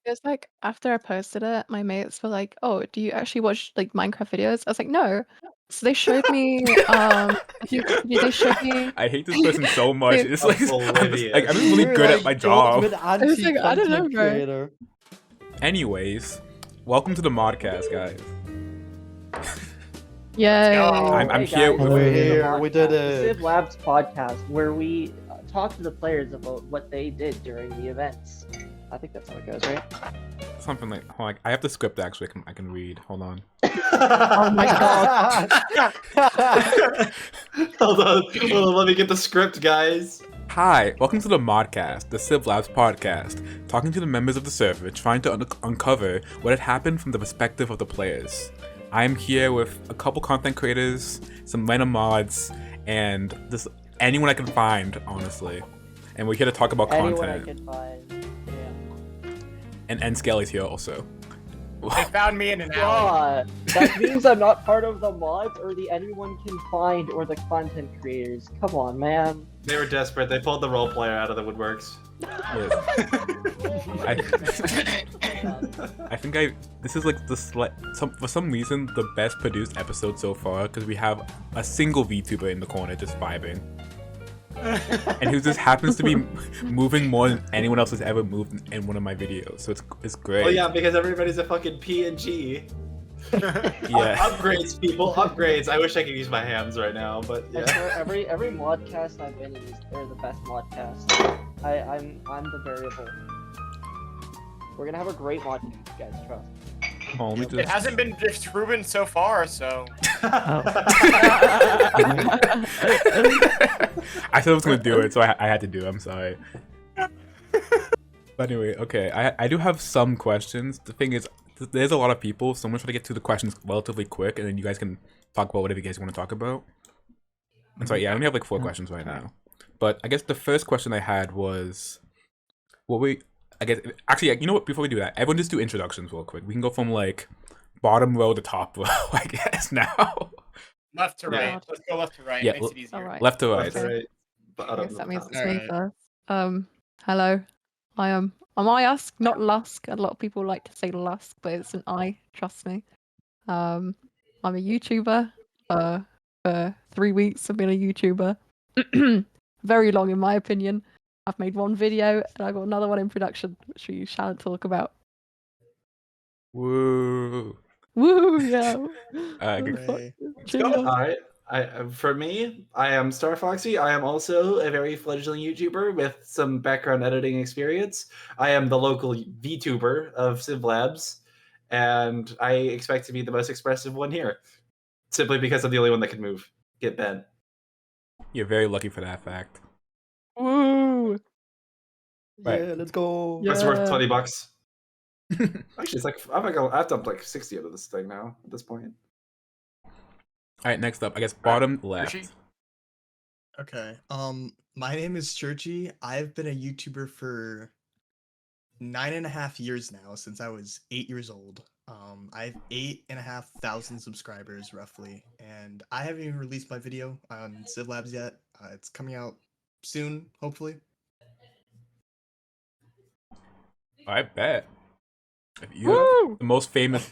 It's like after I posted it, my mates were like, "Oh, do you actually watch like Minecraft videos?" I was like, "No." So they showed me they showed me I hate this person so much. they, It's like Oblivious. I'm just really You're good at my like the ultimate job. I was like, I don't know, anti-content bro. creator. Anyways, welcome to the Modcast, guys. Yay. I'm Hey here guys, with- We're welcome to the here, we did Modcast, it. the CivLabs Podcast, where we talk to the players about what they did during the events. I think that's how it goes, right? Something like, hold on, I have the script actually. I can read. Hold on. Oh my god. Hold on, let me get the script, guys. Hi, welcome to the Modcast, the CivLabs Podcast, talking to the members of the server, trying to uncover what had happened from the perspective of the players. I am here with a couple content creators, some random mods, and just anyone I can find, honestly. And we're here to talk about Anyone I content. could find. Yeah. And Skelly's here also. They found me in an alley. God, that means I'm not part of the mods or the anyone can find or the content creators. Come on, man. They were desperate. They pulled the role player out of the woodworks. Yes. I think this is like for some reason the best produced episode so far because we have a single VTuber in the corner just vibing, and who just happens to be moving more than anyone else has ever moved in one of my videos. So it's great. Oh yeah, because everybody's a fucking PNG. Yeah. Upgrades, people, upgrades. I wish I could use my hands right now, but I yeah. swear, every modcast I've been in, they're the best modcast. I'm the variable. We're gonna have a great modcast, guys. Trust. Oh, let me It just... hasn't been disproven so far, so. I said I was gonna do it, so I had to do it. I'm sorry. But anyway, okay. I do have some questions. The thing is, there's a lot of people, so I'm gonna try to get to the questions relatively quick, and then you guys can talk about whatever you guys want to talk about. I'm sorry, yeah, I only have like 4 questions right now. But I guess the first question I had was, actually, you know what? Before we do that, everyone just do introductions real quick. We can go from like bottom row to top row, I guess now. Left to right. God. Let's go left to right. Yeah, Makes it easier. Alright. Left to right. That's right. But I I don't guess know. that means it's Alright. me first. Hello. I am Usk, not Lusk. A lot of people like to say Lusk, but it's an I, trust me. I'm a YouTuber. For 3 weeks I've been a YouTuber. Very long in my opinion. I've made 1 video and I got another one in production, which we shan't talk about. Woo. Woo, yeah. Good. Hooray. Cheers. Alright. For me, I am Star Foxy. I am also a very fledgling YouTuber with some background editing experience. I am the local VTuber of CivLabs, and I expect to be the most expressive one here. Simply because I'm the only one that can move. Get bent. You're very lucky for that fact. Woo. Right. Yeah, let's go. Yeah. That's worth $20. Actually, it's like I've dumped like 60 out of this thing now at this point. Alright, next up, I guess bottom left. Richie? Okay. My name is Churchy. I've been a YouTuber for 9.5 years now, since I was 8 years old. I have 8,500 subscribers roughly, and I haven't even released my video on CivLabs yet. It's coming out soon, hopefully. I bet. Woo! The most famous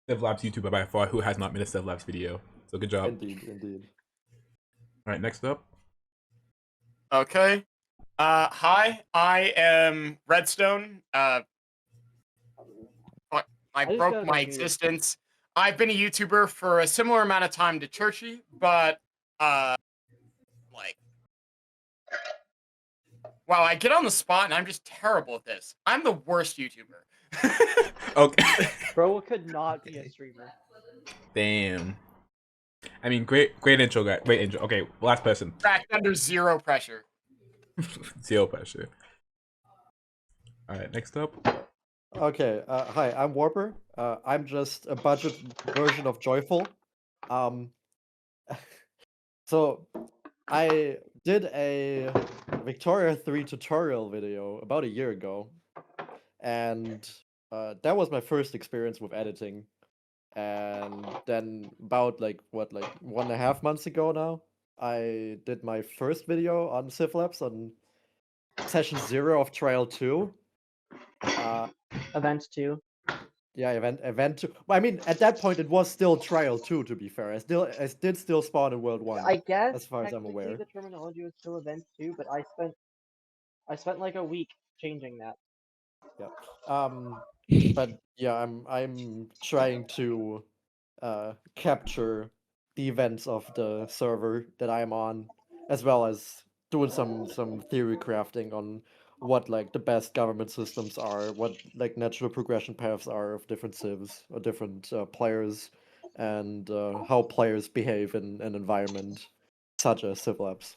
CivLabs YouTuber by far who has not made a CivLabs video. So good job. Indeed. Alright, next up. Okay. Hi, I am Redstone. I just broke gotta my go through this. existence. I've been a YouTuber for a similar amount of time to Churchy, but like, wow, I get on the spot and I'm just terrible at this. I'm the worst YouTuber. Okay. Bro could not be a streamer. Damn. I mean, great intro, guy. Great intro. Okay, last person. Cracked under 0 pressure. 0 pressure. Alright, next up. Okay, hi, I'm Warper. I'm just a budget version of Joyful. So, I did a Victoria 3 tutorial video about a year ago, and that was my first experience with editing. And then about like 1.5 months ago now, I did my first video on CivLabs on session 0 of trial 2. Event 2. Yeah, event 2. Well, I mean, at that point, it was still trial 2. To be fair, I did still spawn in world 1. I guess as far as I'm technically aware. the terminology was still event 2, but I spent like a week changing that. But yeah, I'm trying to capture the events of the server that I'm on, as well as doing some theory crafting on what like the best government systems are, what like natural progression paths are of different civs or different players, and how players behave in an environment such as CivLabs.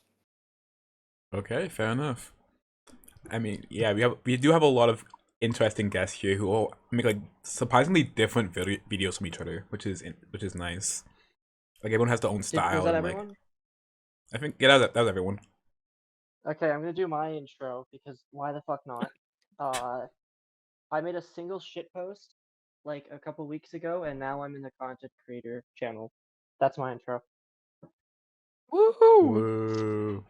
Okay, fair enough. I mean, yeah, we do have a lot of interesting guests here who all make like surprisingly different videos from each other, which is nice. Like everyone has their own Was style that and like everyone? I think yeah, that was everyone. Okay, I'm gonna do my intro because why the fuck not? I made a single shit post like a couple weeks ago, and now I'm in the content creator channel. That's my intro. Woohoo! Whoa.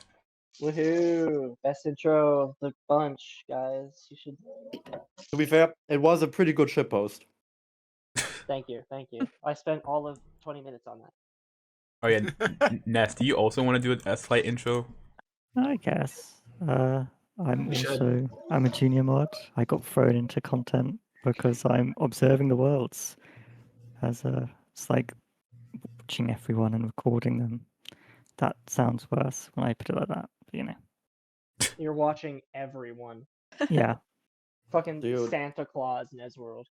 Woohoo! Best intro of the bunch, guys. You should. To be fair, it was a pretty good shitpost. Thank you, thank you. I spent all of 20 minutes on that. Oh yeah, Ness, do you also want to do a slight intro? I guess. I'm You should. also I'm a junior mod. I got thrown into content because I'm observing the worlds it's like watching everyone and recording them. That sounds worse when I put it like that, but you know. You're watching everyone. Yeah. Fucking Dude. Santa Claus Nesworld.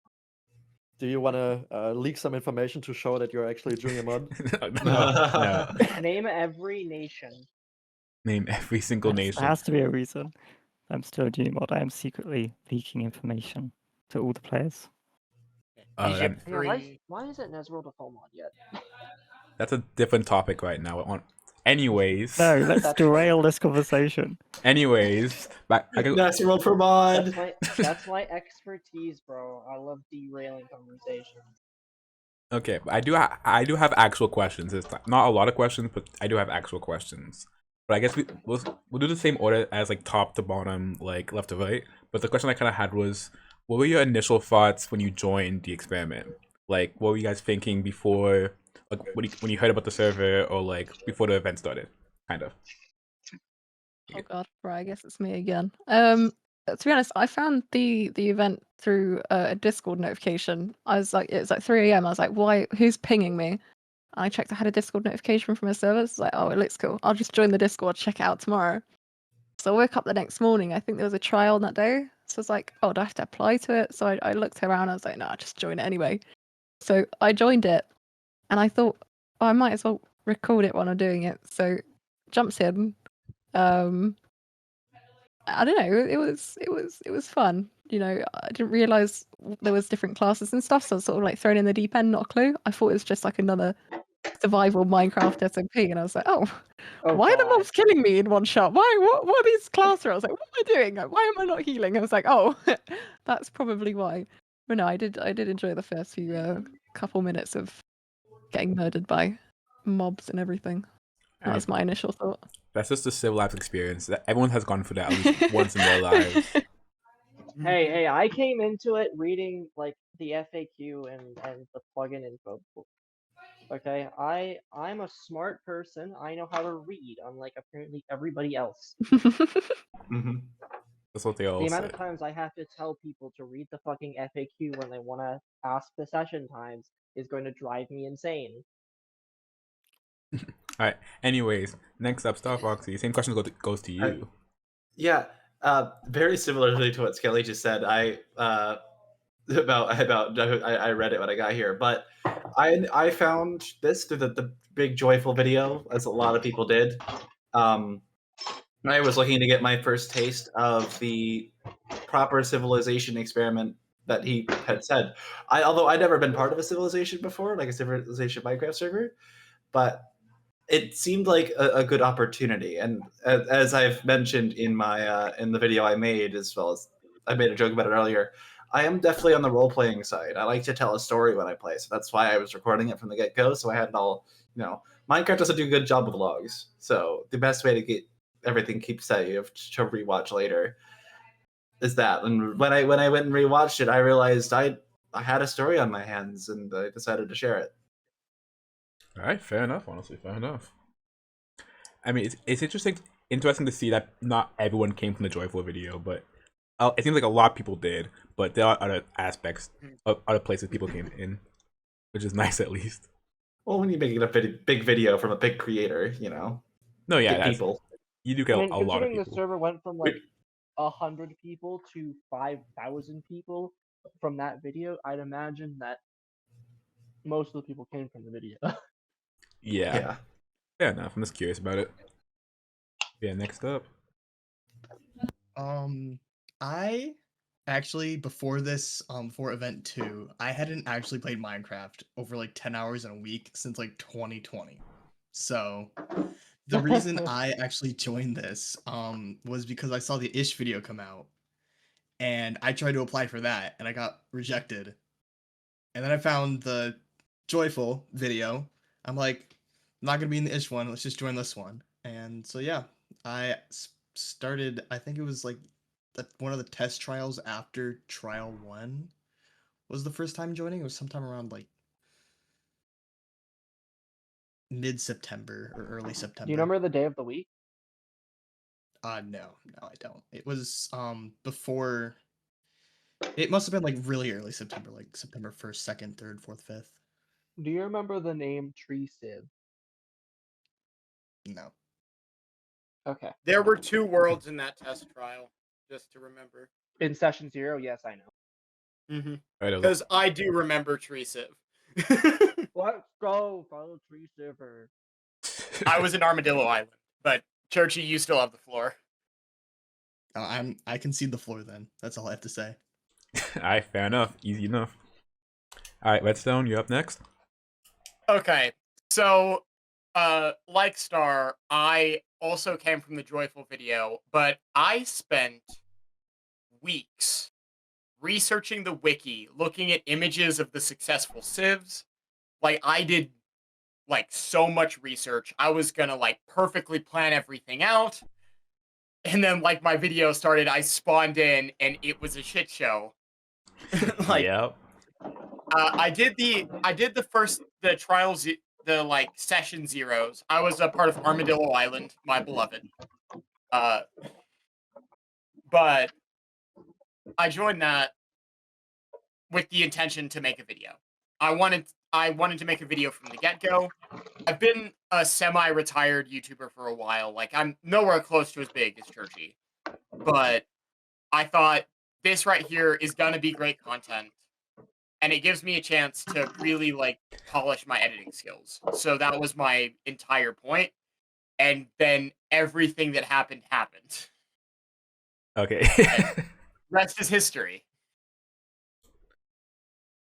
Do you want to leak some information to show that you're actually a junior mod? No. Name every nation. Name every single There nation. has to be a reason. I'm still a junior mod. I am secretly leaking information to all the players. Egypt Yeah, why 3. isn't Nesworld a full mod yet? That's a different topic right now. Anyways. No, let's That's derail this conversation. Anyways, That's world for mod. That's my expertise, bro. I love derailing conversations. okay, I do have actual questions. It's not a lot of questions, but I do have actual questions. But I guess we'll do the same order as like top to bottom, like left to right. But the question I kind of had was, what were your initial thoughts when you joined the experiment? Like, what were you guys thinking before, like when you heard about the server, or like before the event started, kind of? Oh god, right, I guess it's me again. To be honest, I found the event through a Discord notification. I was like, it's like 3 a.m. I was like, why? Who's pinging me? I checked. I had a Discord notification from a server. It's like, oh, it looks cool. I'll just join the Discord, check it out tomorrow. So I woke up the next morning. I think there was a trial on that day. So I was like, oh, do I have to apply to it? So I looked around. I was like, no, I'll just join it anyway. So I joined it, and I thought, oh, I might as well record it while I'm doing it. So jumps in. I don't know. It was fun. You know, I didn't realize there was different classes and stuff. So I was sort of like thrown in the deep end, not a clue. I thought it was just like another survival Minecraft SMP, and I was like, oh, why are the God. mobs killing me in one shot? What are these class roles? Like, what am I doing? Like, why am I not healing? I was like, oh, that's probably why. But no, I did enjoy the first few couple minutes of getting murdered by mobs and everything. That was my initial thought. That's just the CivLabs experience. That everyone has gone through that at least once in their lives. Hey, I came into it reading like the FAQ and the plugin info. Okay, I'm a smart person. I know how to read, unlike apparently everybody else. Mhm. That's what they all The amount say. of times I have to tell people to read the fucking FAQ when they want to ask the session times is going to drive me insane. All right. Anyways, next up, Star Foxy. Same question goes to you. Yeah, very similarly to what Skelly just said. I read it when I got here, but I found this through the big joyful video, as a lot of people did. I was looking to get my first taste of the proper civilization experiment that he had said. Although I'd never been part of a civilization before, like a civilization Minecraft server, but it seemed like a good opportunity. And as I've mentioned in my in the video I made, as well as I made a joke about it earlier, I am definitely on the role playing side. I like to tell a story when I play, so that's why I was recording it from the get go. So I had it all, Minecraft doesn't do a good job with logs, so the best way to get everything keep saved to rewatch later. is that. And when I went and rewatched it, I realized I had a story on my hands, and I decided to share it. All right, fair enough. Honestly, fair enough. I mean, it's interesting to see that not everyone came from the Joyful video, but it seems like a lot of people did. But there are other aspects, other places people came in, which is nice at least. Well, when you make a big video from a big creator, you know, No, yeah, get people. You do get I mean, a lot of considering the people. server went from like 100 people to 5,000 people from that video, I'd imagine that most of the people came from the video. Yeah, fair enough. I'm just curious about it. Yeah, next up. I actually before this, for event 2, I hadn't actually played Minecraft over like 10 hours in a week since like 2020. So the reason I actually joined this was because I saw the Ish video come out, and I tried to apply for that, and I got rejected. And then I found the Joyful video. I'm like, I'm not gonna be in the Ish one. Let's just join this one. And so yeah, I started. I think it was like one of the test trials after trial 1 was the first time joining. It was sometime around like mid-September or early September. Do you remember the day of the week? No, I don't. It was before. It must have been like really early September, like September 1st, 2nd, 3rd, 4th, 5th. Do you remember the name Tree Civ? No. Okay. There were 2 worlds in that test trial, just to remember. In session 0, yes, I know. Mm-hmm. Right, Because I do remember Tree Civ. Let's go, follow Tree Civver. I was in Armadillo Island, but Churchy, you still have the floor. I concede the floor then. That's all I have to say. Alright, fair enough. Easy enough. Alright, Redstone, you're up next. Okay, so like Star, I also came from the Joyful video, but I spent weeks researching the wiki, looking at images of the successful civs. Like, I did like so much research. I was gonna like perfectly plan everything out. And then like my video started, I spawned in and it was a shit show. Like, yep. I did the trials, the like session zeros. I was a part of Armadillo Island, my beloved. But I joined that with the intention to make a video. I wanted to make a video from the get-go. I've been a semi-retired YouTuber for a while. Like, I'm nowhere close to as big as Churchy. But I thought this right here is gonna be great content. And it gives me a chance to really, like, polish my editing skills. So that was my entire point. And then everything that happened. Okay. Rest is history.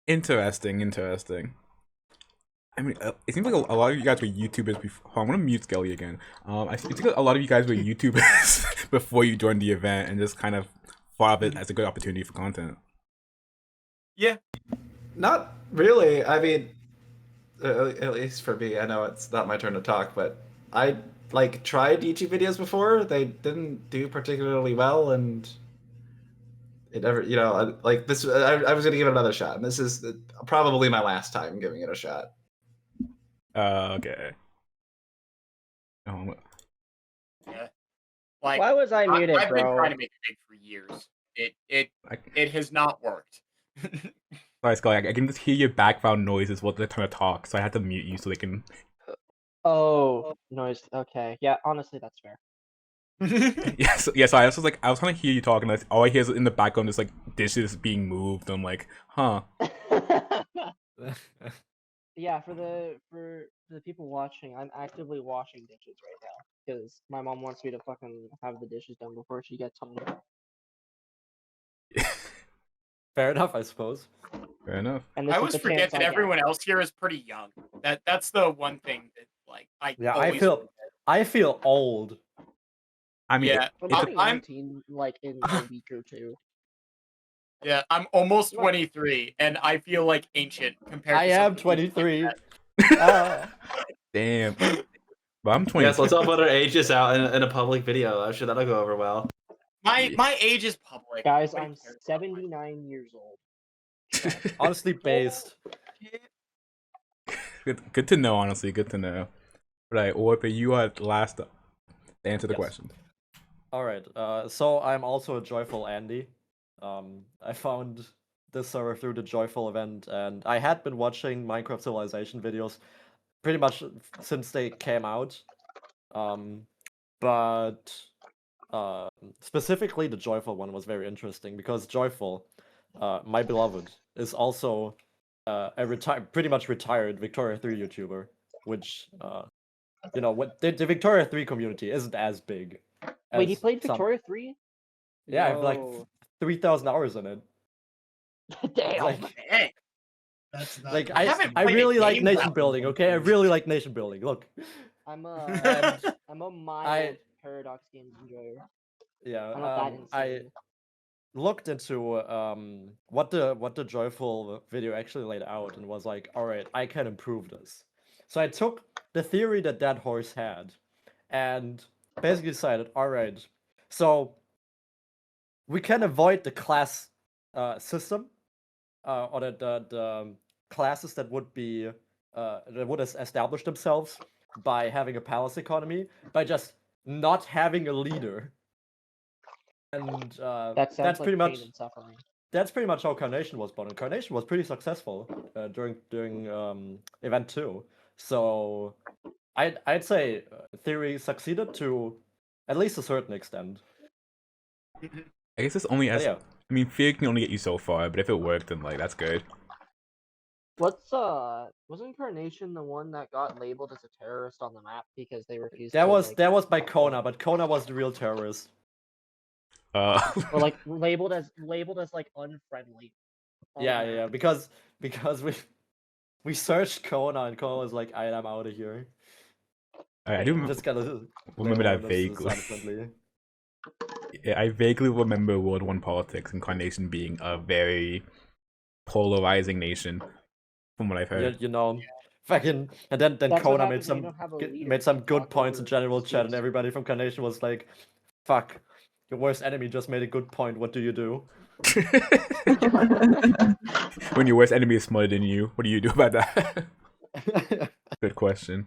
Interesting. I mean, it seems like a lot of you guys were YouTubers before. I'm gonna mute Skelly again. I think a lot of you guys were YouTubers before you joined the event and just kind of thought of it as a good opportunity for content. Yeah. Not really. I mean, at least for me, I know it's not my turn to talk, but I like tried YouTube videos before. They didn't do particularly well, and it never, you know, like this. I was gonna give it another shot, and this is probably my last time giving it a shot. Okay. Yeah. Like, why was I muted, I've been bro? trying to make it big for years. It has not worked. Sorry, Scully, I can just hear your background noises while they're trying to talk, so I had to mute you so they can. Oh, noise. Okay, yeah. Honestly, that's fair. Yes. I was trying to hear you talking. All I hear is in the background is like dishes being moved. I'm like, huh. Yeah, for the people watching, I'm actively washing dishes right now because my mom wants me to fucking have the dishes done before she gets home. Fair enough, I suppose. Fair enough. And this I is always the forget chance that I get. everyone else here is pretty young. That's the one thing that like I I feel old. I mean, yeah, I'm turning 19 like in a week or two. Yeah, I'm almost 23, and I feel like ancient compared. I to am some people 23. Damn. But I'm 20. Yes, let's all put our ages out in a public video. I'm sure that'll go over well. My age is public. Guys, Nobody I'm cares about my- 79 years old. Trust. Honestly, based. Good to know. Honestly, good to know. Right, Orpe, you are last to answer the Yes. question. All right. So I'm also a Joyful Andy. I found this server through the Joyful event, and I had been watching Minecraft Civilization videos pretty much since they came out. But specifically the Joyful one was very interesting because Joyful, my beloved, is also a pretty much retired Victoria 3 YouTuber, which what the Victoria 3 community isn't as big. Wait, he as played some- Victoria 3? Yeah, I have like Yo. 3,000 hours in it. Damn. Like, Dang. That's not. like I haven't I played a really like game that nation building. Okay, I really like nation building. Look, I'm And a mild Paradox Games enjoyer. yeah, I'm not that I insane. looked into what the Joyful video actually laid out and was like, all right, I can improve this. So I took the theory that that horse had, and basically decided, all right, so we can avoid the class system, or the classes that would be that would establish themselves by having a palace economy by just not having a leader. And That sounds that's like pretty pain much and suffering. that's pretty much how Carnation was born. And Carnation was pretty successful during event 2. So I'd say theory succeeded to at least a certain extent. I guess it's only But as yeah, I mean, fear can only get you so far, but if it worked, then like that's good. Wasn't Carnation the one that got labeled as a terrorist on the map because they refused that to was like, that was by Kona, but Kona was the real terrorist. or like labeled as like unfriendly. on the Yeah, map. yeah, because we searched Kona and Kona was like, I'm out of here. I do Just gotta remember label that him as vaguely. unfriendly. Yeah, I vaguely remember World 1 politics and Carnation being a very polarizing nation, from what I've heard. You know, fucking, and then That's what Kona happens when you don't have a leader. made some You good talk points in over general chat, and disputes. everybody from Carnation was like, "Fuck, your worst enemy just made a good point. What do you do?" When your worst enemy is smarter than you, what do you do about that? Good question.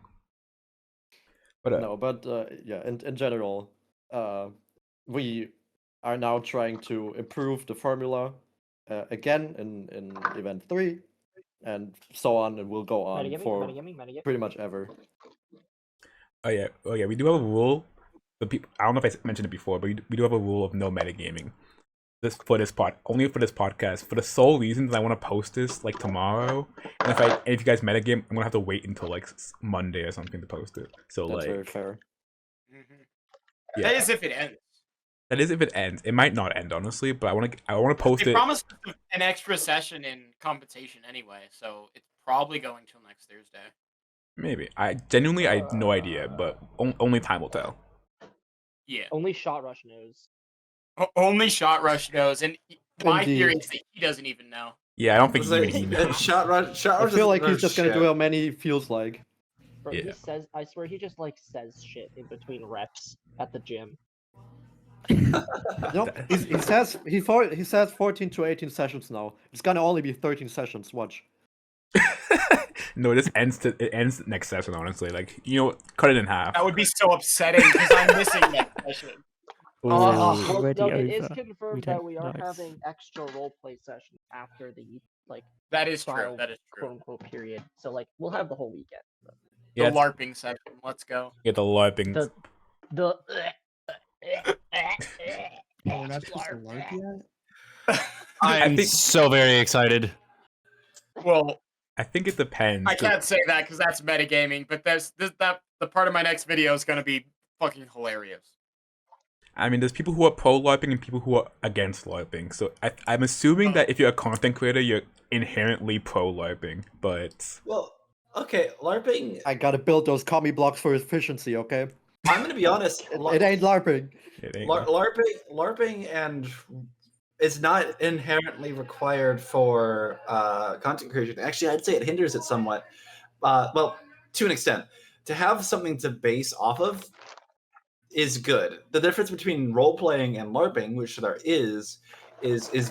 But No, but yeah, in general, we are now trying to improve the formula again in event 3, and so on, and we'll go on for Metagaming. pretty much ever. oh yeah, we do have a rule. But I don't know if I mentioned it before, but we do have a rule of no metagaming. Only for this podcast, for the sole reason that I want to post this like tomorrow. And if you guys metagame, I'm gonna have to wait until like Monday or something to post it. So That's like, very fair. yeah, That is if it ends. that is if it ends. It might not end honestly, but I want to post They it. promised an extra session in compensation anyway, so it's probably going till next Thursday. Maybe I have no idea, but only time will tell. Yeah. Only Shot Rush knows. Only Shot Rush knows, and my theory Indeed. is that he doesn't even know. Yeah, I don't think It's even he like, knows. Shot Rush I feel like he's just gonna do shit. how many feels like. Bro, Yeah. he says, I swear he just like says shit in between reps at the gym. No, he says 14 to 18 sessions now. It's gonna only be 13 sessions. Watch. No, it ends next session. Honestly, like cut it in half. That would be so upsetting because I'm missing that session. Ooh. Well, Already no, it is over. confirmed We that don't we are know. having extra roleplay sessions after the like That is true. trial That is quote true. unquote period. So like we'll have the whole weekend. Yeah, The LARPing session. Let's go. yeah, the LARPing. The Oh, we're not supposed to LARP yet? I'm think- so very excited. Well, I think it depends. I can't say that because that's metagaming, but the part of my next video is gonna be fucking hilarious. I mean, there's people who are pro LARPing and people who are against LARPing. So I'm assuming that if you're a content creator, you're inherently pro LARPing. But Well, okay, LARPing. I gotta build those commie blocks for efficiency. Okay. I'm gonna be honest. It ain't LARPing. it ain't. LARPing and is not inherently required for content creation. Actually, I'd say it hinders it somewhat. Well, to an extent. To have something to base off of is good. The difference between role playing and LARPing, which there is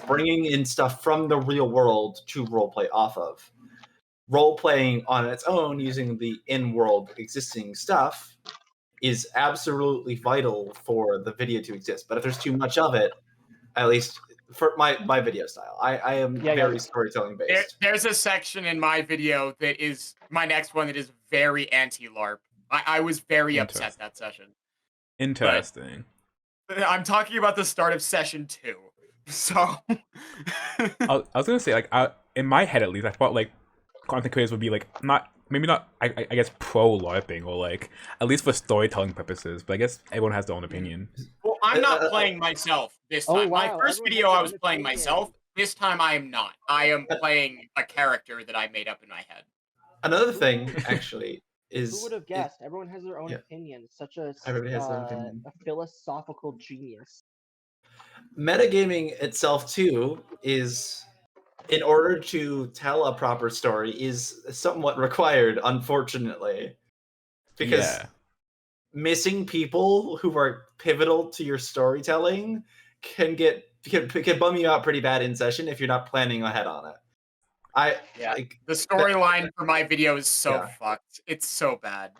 bringing in stuff from the real world to role play off of. Role playing on its own using the in-world existing stuff is absolutely vital for the video to exist. But if there's too much of it, at least for my video style, I am very storytelling based. There's a section in my video that is my next one that is very anti-LARP. I was very upset that session. Interesting. But I'm talking about the start of session 2. So I was gonna say, like, in my head at least, I thought like content creators would be like maybe not I guess pro LARPing, or like at least for storytelling purposes. But I guess everyone has their own opinion. Well, I'm not playing myself this time. wow, My first everyone video has I their was own playing opinion. myself. This time I am not. I am playing a character that I made up in my head. Another thing, actually, is Who would have guessed? Everyone has their own opinion. Such a Everybody has their own opinion. a philosophical genius. Metagaming itself too is, in order to tell a proper story, is somewhat required, unfortunately, because missing people who are pivotal to your storytelling can bum you out pretty bad in session if you're not planning ahead on it. The storyline for my video is so fucked. It's so bad.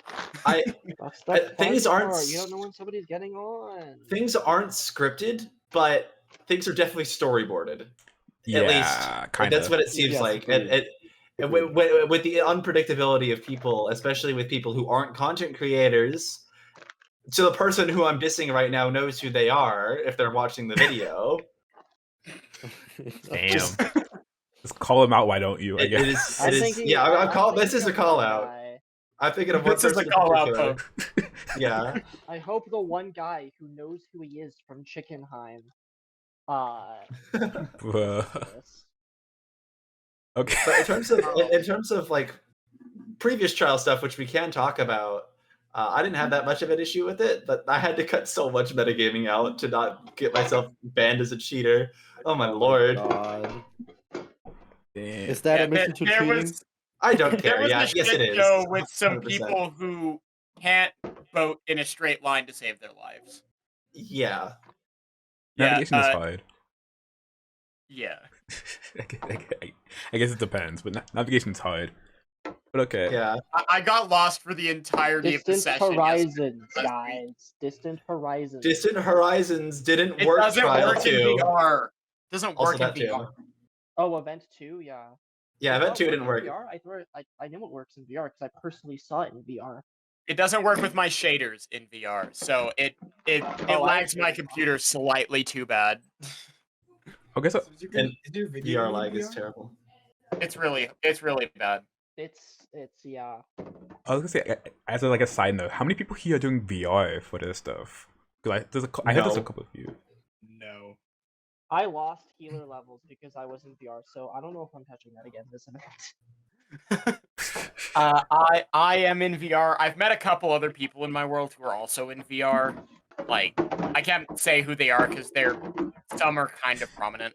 Things aren't. You don't know when somebody's getting on. Things aren't scripted, but things are definitely storyboarded. Yeah, at least kind of. That's what it seems like. And with the unpredictability of people, especially with people who aren't content creators, so the person who I'm dissing right now knows who they are if they're watching the video. Damn. Just call them out, why don't you? I guess. It is. Yeah, this is a call out. I'm thinking of one person. This is a call out, folks. Yeah. I hope the one guy who knows who he is from Chickenheim. Okay. But in terms of like previous trial stuff, which we can talk about, I didn't have that much of an issue with it, but I had to cut so much metagaming out to not get myself banned as a cheater. Oh my lord! God. Damn. Is that admission to cheating? I don't care. There was a yes, it shit is. show with some 100%. people who can't vote in a straight line to save their lives. Yeah. Navigation is hard. Yeah. I guess it depends, but navigation's hard. But okay. Yeah. I got lost for the entirety of the Distant session. Horizons, guys. Distant Horizons. Distant Horizons didn't It work. doesn't trial work in 2. VR. Doesn't Also work in that too. VR. Oh, Event 2, yeah. Yeah, Event 2 didn't work. VR? I know it works in VR because I personally saw it in VR. It doesn't work with my shaders in VR, so it lags my computer slightly too bad. Okay, so VR lag is terrible. It's really bad. It's yeah. I was gonna say, as like a side note, how many people here are doing VR for this stuff? Because I heard there's a couple of you. No. I lost healer levels because I was in VR, so I don't know if I'm touching that again this event. I am in VR. I've met a couple other people in my world who are also in VR. Like, I can't say who they are because some are kind of prominent.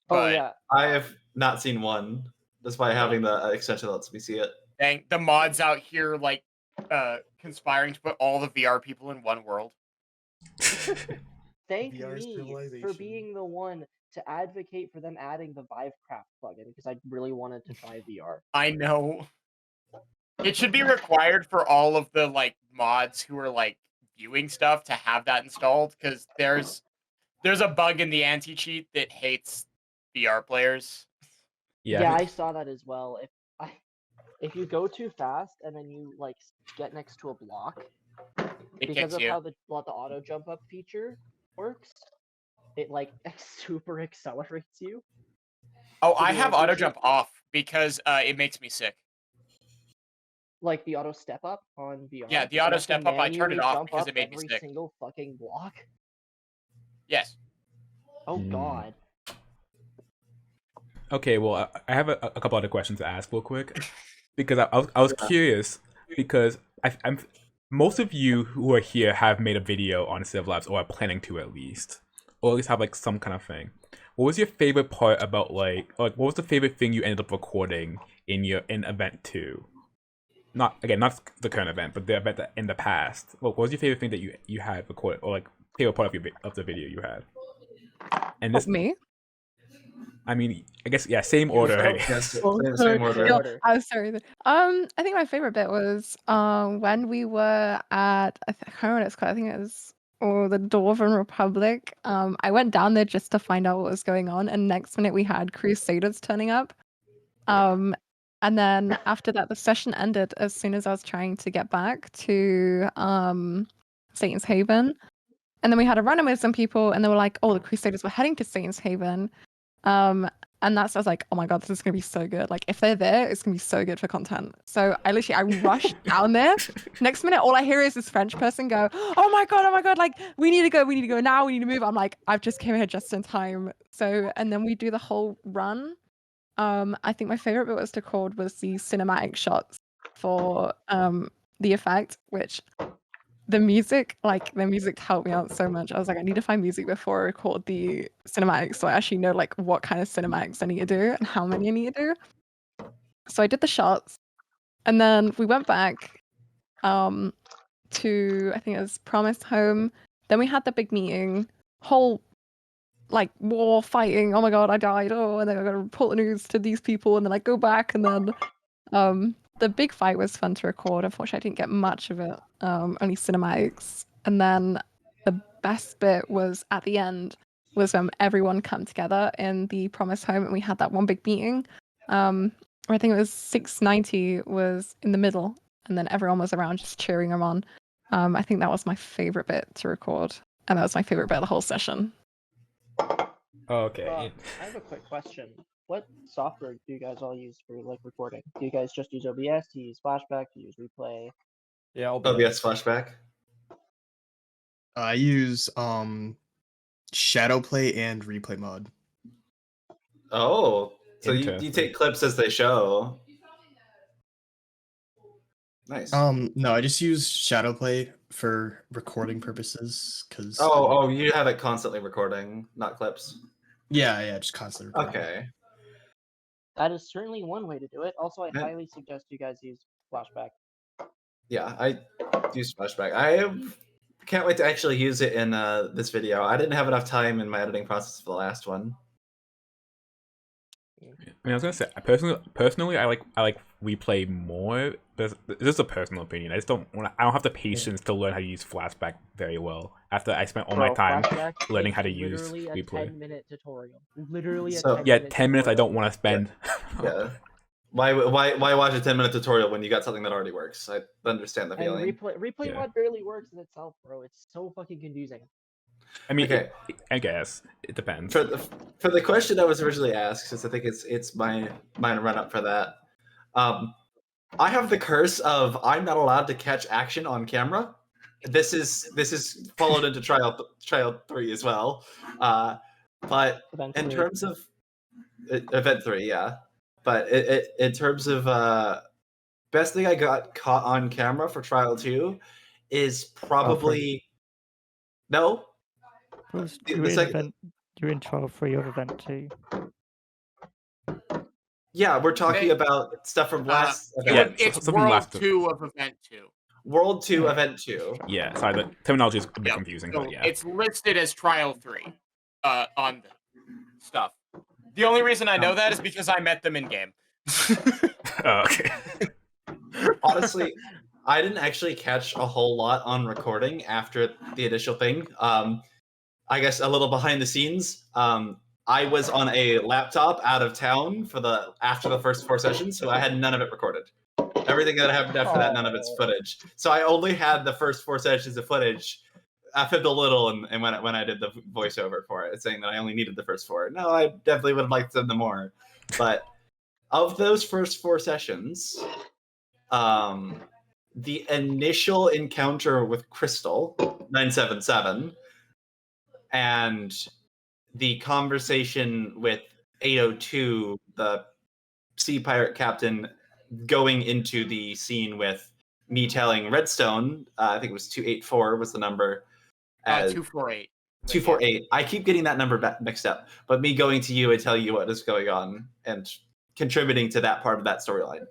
Oh yeah. I have not seen one, despite having the extension that lets me see it. Dang, the mods out here like conspiring to put all the VR people in one world. Thank me for being the one to advocate for them adding the Vivecraft plugin because I really wanted to try VR. I know. It should be required for all of the like mods who are like viewing stuff to have that installed because there's a bug in the anti-cheat that hates VR players. Yeah, I saw that as well. If you go too fast and then you like get next to a block, because of how the auto jump up feature works, it like super accelerates you. Oh, I have auto jump off because it makes me sick. Like the auto step up on VR. Yeah, the auto step up, I turned it off because it made me sick. Every single fucking block. Yes. Oh God. Okay, well, I have a couple other questions to ask real quick because I was curious because I'm most of you who are here have made a video on CivLabs or are planning to at least have like some kind of thing. What was your favorite part about like what was the favorite thing you ended up recording in event 2? not the current event, but the event that in the past. What was your favorite thing that you had recorded, or like favorite part of the video you had? And this, me? I mean, I guess same You order. go. I guess. Yes, Oh, same sorry. order. Yeah, order. I'm sorry. I think my favorite bit was when we were at I can't remember what it's called. I think it was the Dwarven Republic. I went down there just to find out what was going on, and next minute we had Crusaders turning up. And then after that, the session ended as soon as I was trying to get back to Satan's Haven. And then we had a run-in with some people, and they were like, "Oh, the Crusaders were heading to Satan's Haven." And that's I was like, "Oh my god, this is gonna be so good! Like, if they're there, it's gonna be so good for content." So I rushed down there. Next minute, all I hear is this French person go, oh my god! Like, we need to go now. We need to move. I'm like, I've just came here just in time. So, and then we do the whole run. I think my favorite bit was the cinematic shots for the effect, which the music helped me out so much. I was like, I need to find music before I record the cinematics, so I actually know like what kind of cinematics I need to do and how many I need to do. So I did the shots, and then we went back to I think it was Promised Home. Then we had the big meeting, whole like war fighting. Oh my god, I died. Oh, and then I gotta report the news to these people, and then I go back, and then the big fight was fun to record. Unfortunately, I didn't get much of it. Only cinematics. And then the best bit was at the end was when everyone come together in the Promised Home, and we had that one big meeting. I think it was 690 was in the middle, and then everyone was around just cheering them on. I think that was my favorite bit to record, and that was my favorite bit of the whole session. Okay. I have a quick question. What software do you guys all use for like recording? Do you guys just use OBS? Do you use Flashback? Do you use Replay? Yeah, OBS flashback. I use Shadowplay and Replay mod. Oh, so you Interesting. take clips as they show. Nice. No, I just use Shadowplay for recording purposes because. Oh, you have it constantly recording, not clips. Yeah, just constantly recording. Okay. That is certainly one way to do it. Also, I Yeah. highly suggest you guys use Flashback. Yeah, I use flashback. I can't wait to actually use it in this video. I didn't have enough time in my editing process for the last one. I mean, I was gonna say personally, I like Replay more. This is a personal opinion. I don't have the patience to learn how to use Flashback very well. After I spent all my time Flashback learning is how to use literally a Replay. 10-minute tutorial. Literally a So- 10-minute 10 minutes I tutorial. don't want to spend. Yeah. Why watch a 10-minute tutorial when you got something that already works? I understand the And feeling. Replay Yeah. mod barely works in itself, bro. It's so fucking confusing. I mean, Okay. I guess it depends. For the question that was originally asked, since I think it's my run up for that. I have the curse of I'm not allowed to catch action on camera. This is followed into trial 3 as well. But Event in 3. terms of event 3, yeah. But in terms of best thing I got caught on camera for trial 2 is probably no. Bruce, The you were in second- event. You were in trial 3 of event 2. Yeah, we're talking about stuff from last event. Yeah, It's something World last- 2 of Event 2. World 2, Event 2. Yeah, sorry, the terminology is a bit Yep. confusing, So but yeah. it's listed as Trial 3 on the stuff. The only reason I know that is because I met them in game. Oh, okay. Honestly, I didn't actually catch a whole lot on recording after the initial thing. I guess a little behind the scenes. I was on a laptop out of town after the first 4 sessions, so I had none of it recorded. Everything that happened after that, none of it's footage. So I only had the first 4 sessions of footage. I filmed a little, and when I did the voiceover for it, saying that I only needed the first 4. No, I definitely would have liked them more. But of those first 4 sessions, the initial encounter with Crystal 977 and the conversation with 802, the sea pirate captain, going into the scene with me telling Redstone, I think it was 284 was the number. 248. 248. I keep getting that number mixed up, but me going to you and tell you what is going on and contributing to that part of that storyline.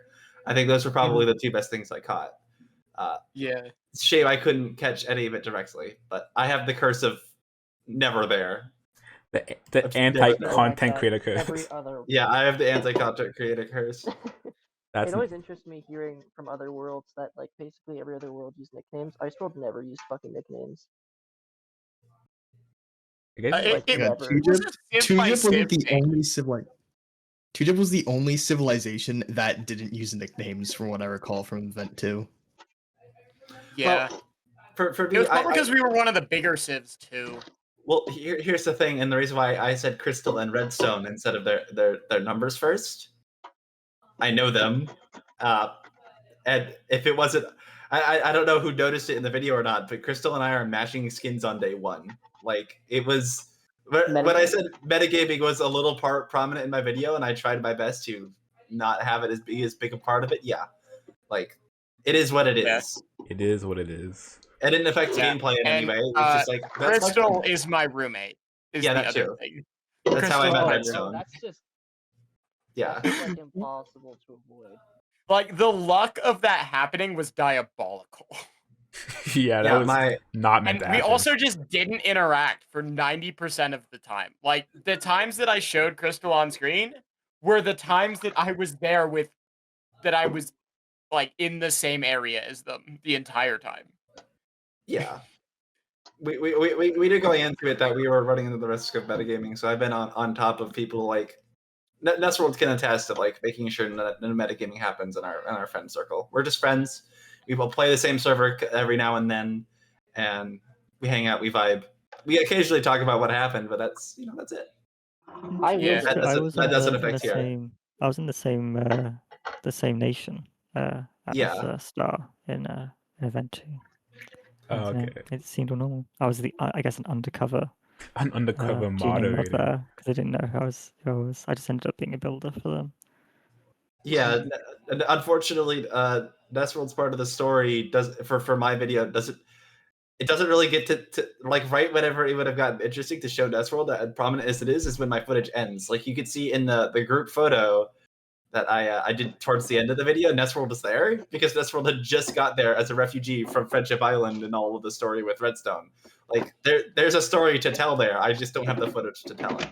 I think those were probably the two best things I caught. Yeah. It's a shame I couldn't catch any of it directly, but I have the curse of never there. The Never anti-content that creator curse. every other. Yeah, I have the anti-content creator curse. That's It always interests me hearing from other worlds that like basically every other world used nicknames. Ice World never used fucking nicknames. I guess It, Like, it yeah, was a Civ by Civ wasn't the thing. only Tujip was the only civilization that didn't use nicknames, from what I recall from Event 2. Yeah. Well, for It me, was probably because we were one of the bigger civs too. well, here's the thing, and the reason why I said Crystal and Redstone instead of their numbers first. I know them, and if it wasn't, I don't know who noticed it in the video or not, but Crystal and I are matching skins on day one. Like it was when I said metagaming was a little prominent in my video, and I tried my best to not have it be as big a part of it. Yeah, like it is what it is. it is what it is. It didn't affect Yeah, gameplay in any and, way. It's just like that's my Crystal friend. is my roommate. Is Yeah, the that other too. thing. That's how I Crystal met is my Redstone. roommate. That's just Yeah. that's just like impossible to avoid. Like the luck of that happening was diabolical. Yeah, that Yeah, was my not meant And to we happen. also just didn't interact for 90% of the time. Like the times that I showed Crystal on screen were the times that I was there with, that I was like in the same area as them the entire time. yeah. We did going into it that we were running into the risk of metagaming, so I've been on top of people like Nestworld can attest to like making sure that no metagaming happens in our friend circle. We're just friends. We will play the same server every now and then, and we hang out, we vibe. We occasionally talk about what happened, but that's that's it. Yeah. That doesn't affect here. I was in the same nation as Yeah. Star in Event 2. Oh, And, okay. it seemed all normal. I was I guess an undercover An undercover junior mod moderator. there because I didn't know who I was. I just ended up being a builder for them. Yeah, and unfortunately, Nestworld's part of the story does for my video doesn't. It doesn't really get to like right whenever it would have gotten interesting to show Nestworld, as prominent as it is when my footage ends. Like you could see in the group photo that I did towards the end of the video, Nestworld was there because Nestworld had just got there as a refugee from Friendship Island and all of the story with Redstone. Like there's a story to tell there. I just don't have the footage to tell it.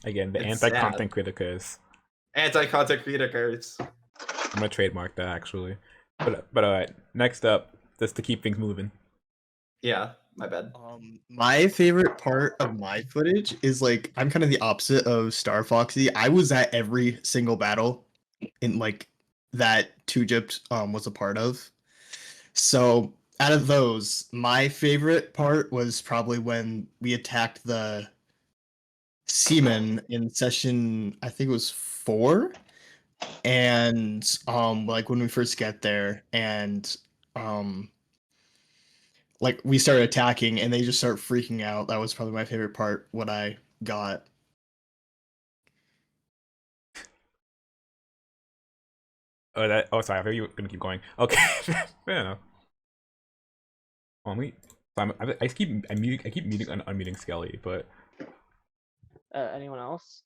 Again, the It's anti-content creator curse. Anti-content creator curse. I'm gonna trademark that actually. But all right. Next up, just to keep things moving. Yeah, my bad. My favorite part of my footage is like I'm kind of the opposite of Star Foxy. I was at every single battle in like that Egypt was a part of. So out of those, my favorite part was probably when we attacked the Seaman in session, I think it was 4. And like when we first get there and like we started attacking and they just start freaking out. That was probably my favorite part, what I got. Oh, sorry. I thought you were gonna keep going. Okay, fair enough. Wait. I keep muting and unmuting Skelly, but Anyone else?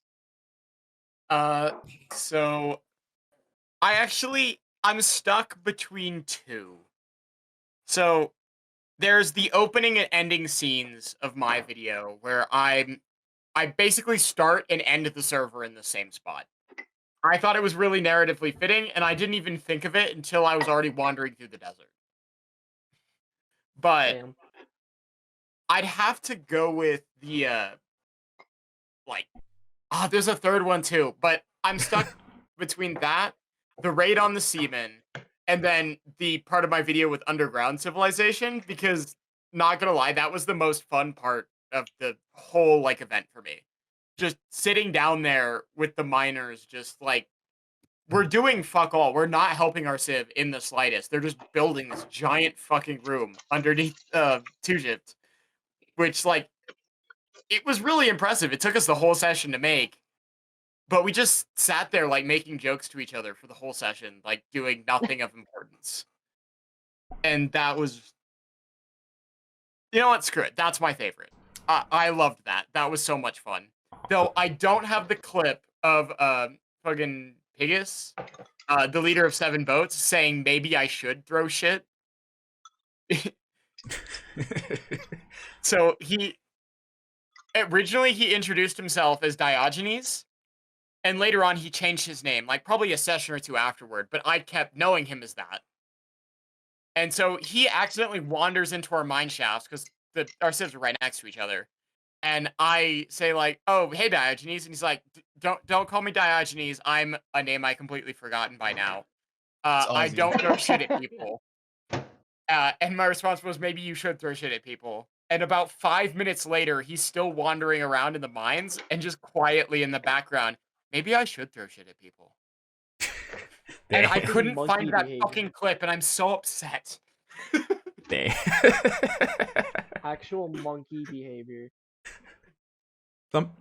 So I'm stuck between two. So there's the opening and ending scenes of my video where I basically start and end the server in the same spot. I thought it was really narratively fitting, and I didn't even think of it until I was already wandering through the desert. But Damn. I'd have to go with the there's a third one too, but I'm stuck between that, the raid on the Seaman, and then the part of my video with underground civilization, because not gonna lie, that was the most fun part of the whole like event for me. Just sitting down there with the miners, just like we're doing fuck all. We're not helping our civ in the slightest. They're just building this giant fucking room underneath Egypt, which like it was really impressive. It took us the whole session to make. But we just sat there, like, making jokes to each other for the whole session, like, doing nothing of importance. And that was... You know what? Screw it. That's my favorite. I loved that. That was so much fun. Though I don't have the clip of fucking Pigus, the leader of 7 Boats, saying maybe I should throw shit. So originally he introduced himself as Diogenes, and later on he changed his name, like probably a session or two afterward, but I kept knowing him as that. And so he accidentally wanders into our mine shafts because our civs are right next to each other. And I say like, "Oh, hey Diogenes," and he's like, "Don't call me Diogenes. I'm a name I completely forgotten by now. I Ozzy. don't throw shit at people." And my response was, "Maybe you should throw shit at people." And about 5 minutes later, he's still wandering around in the mines and just quietly in the background, "Maybe I should throw shit at people." And I Damn. couldn't Monkey find that behavior. fucking clip, and I'm so upset. Damn. Actual monkey behavior. Some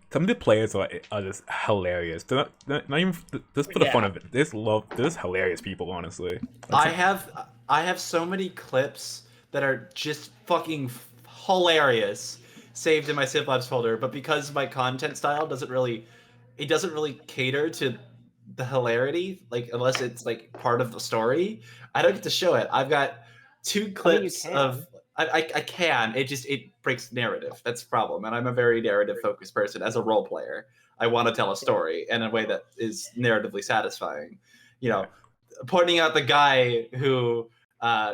some of the players are just hilarious. They're not even just for the fun Yeah. of it. They're just hilarious people, honestly. I have so many clips that are just fucking hilarious saved in my CivLabs folder, but because my content style doesn't really cater to the hilarity, like unless it's like part of the story, I don't get to show it. I've got 2 clips of I can. It breaks narrative. That's the problem. And I'm a very narrative focused person as a role player. I want to tell a story in a way that is narratively satisfying. You know, pointing out the guy who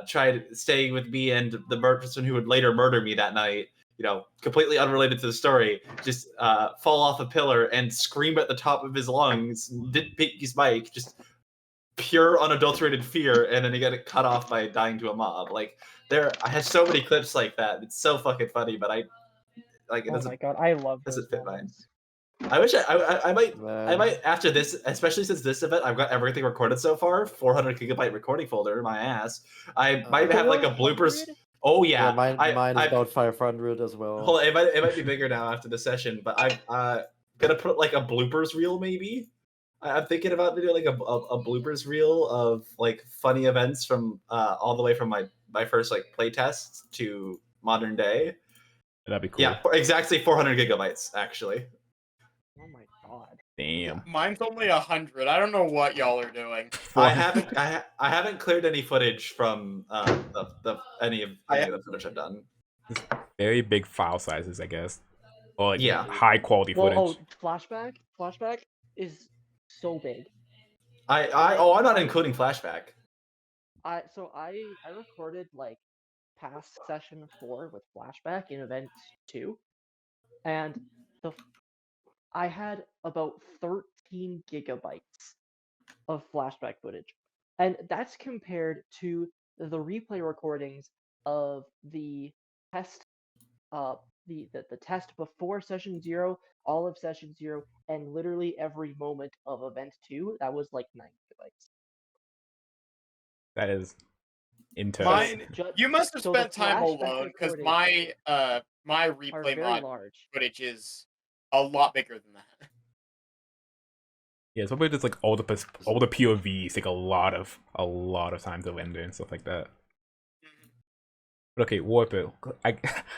tried staying with me and the person who would later murder me that night, you know, completely unrelated to the story, just fall off a pillar and scream at the top of his lungs, didn't pick his mic, just pure unadulterated fear, and then he got cut off by dying to a mob. Like I have so many clips like that. It's so fucking funny, but it Oh doesn't my god, I love those doesn't fit mine. moments. I wish I might Man. after this, especially since this event, I've got everything recorded so far, 400 gigabyte recording folder, my ass. I might have like a bloopers. 400? Oh yeah, Mine is about 500 as well. Hold on, it might be bigger now after the session, but I'm gonna put like a bloopers reel maybe. I'm thinking about doing like a bloopers reel of like funny events from all the way from my first like playtest to modern day. That'd be cool. Yeah, exactly 400 gigabytes actually. Oh my god. Damn. Mine's only 100. I don't know what y'all are doing. I haven't cleared any footage from any of the footage I've done. Very big file sizes, I guess. Or like Yeah. high quality Well, footage. flashback is so big. I'm not including flashback. I recorded like past session 4 with flashback in event 2, and I had about 13 gigabytes of flashback footage, and that's compared to the replay recordings of the test, the test before session 0, all of session 0, and literally every moment of event 2. That was like 9 gigabytes. That is intense. Mine, you must have So the spent time flashback alone because recordings my are replay very mod large. footage is a lot bigger than that. Yeah, it's probably just like all the POVs take a lot of time to render and stuff like that. But okay, Warp It. I'm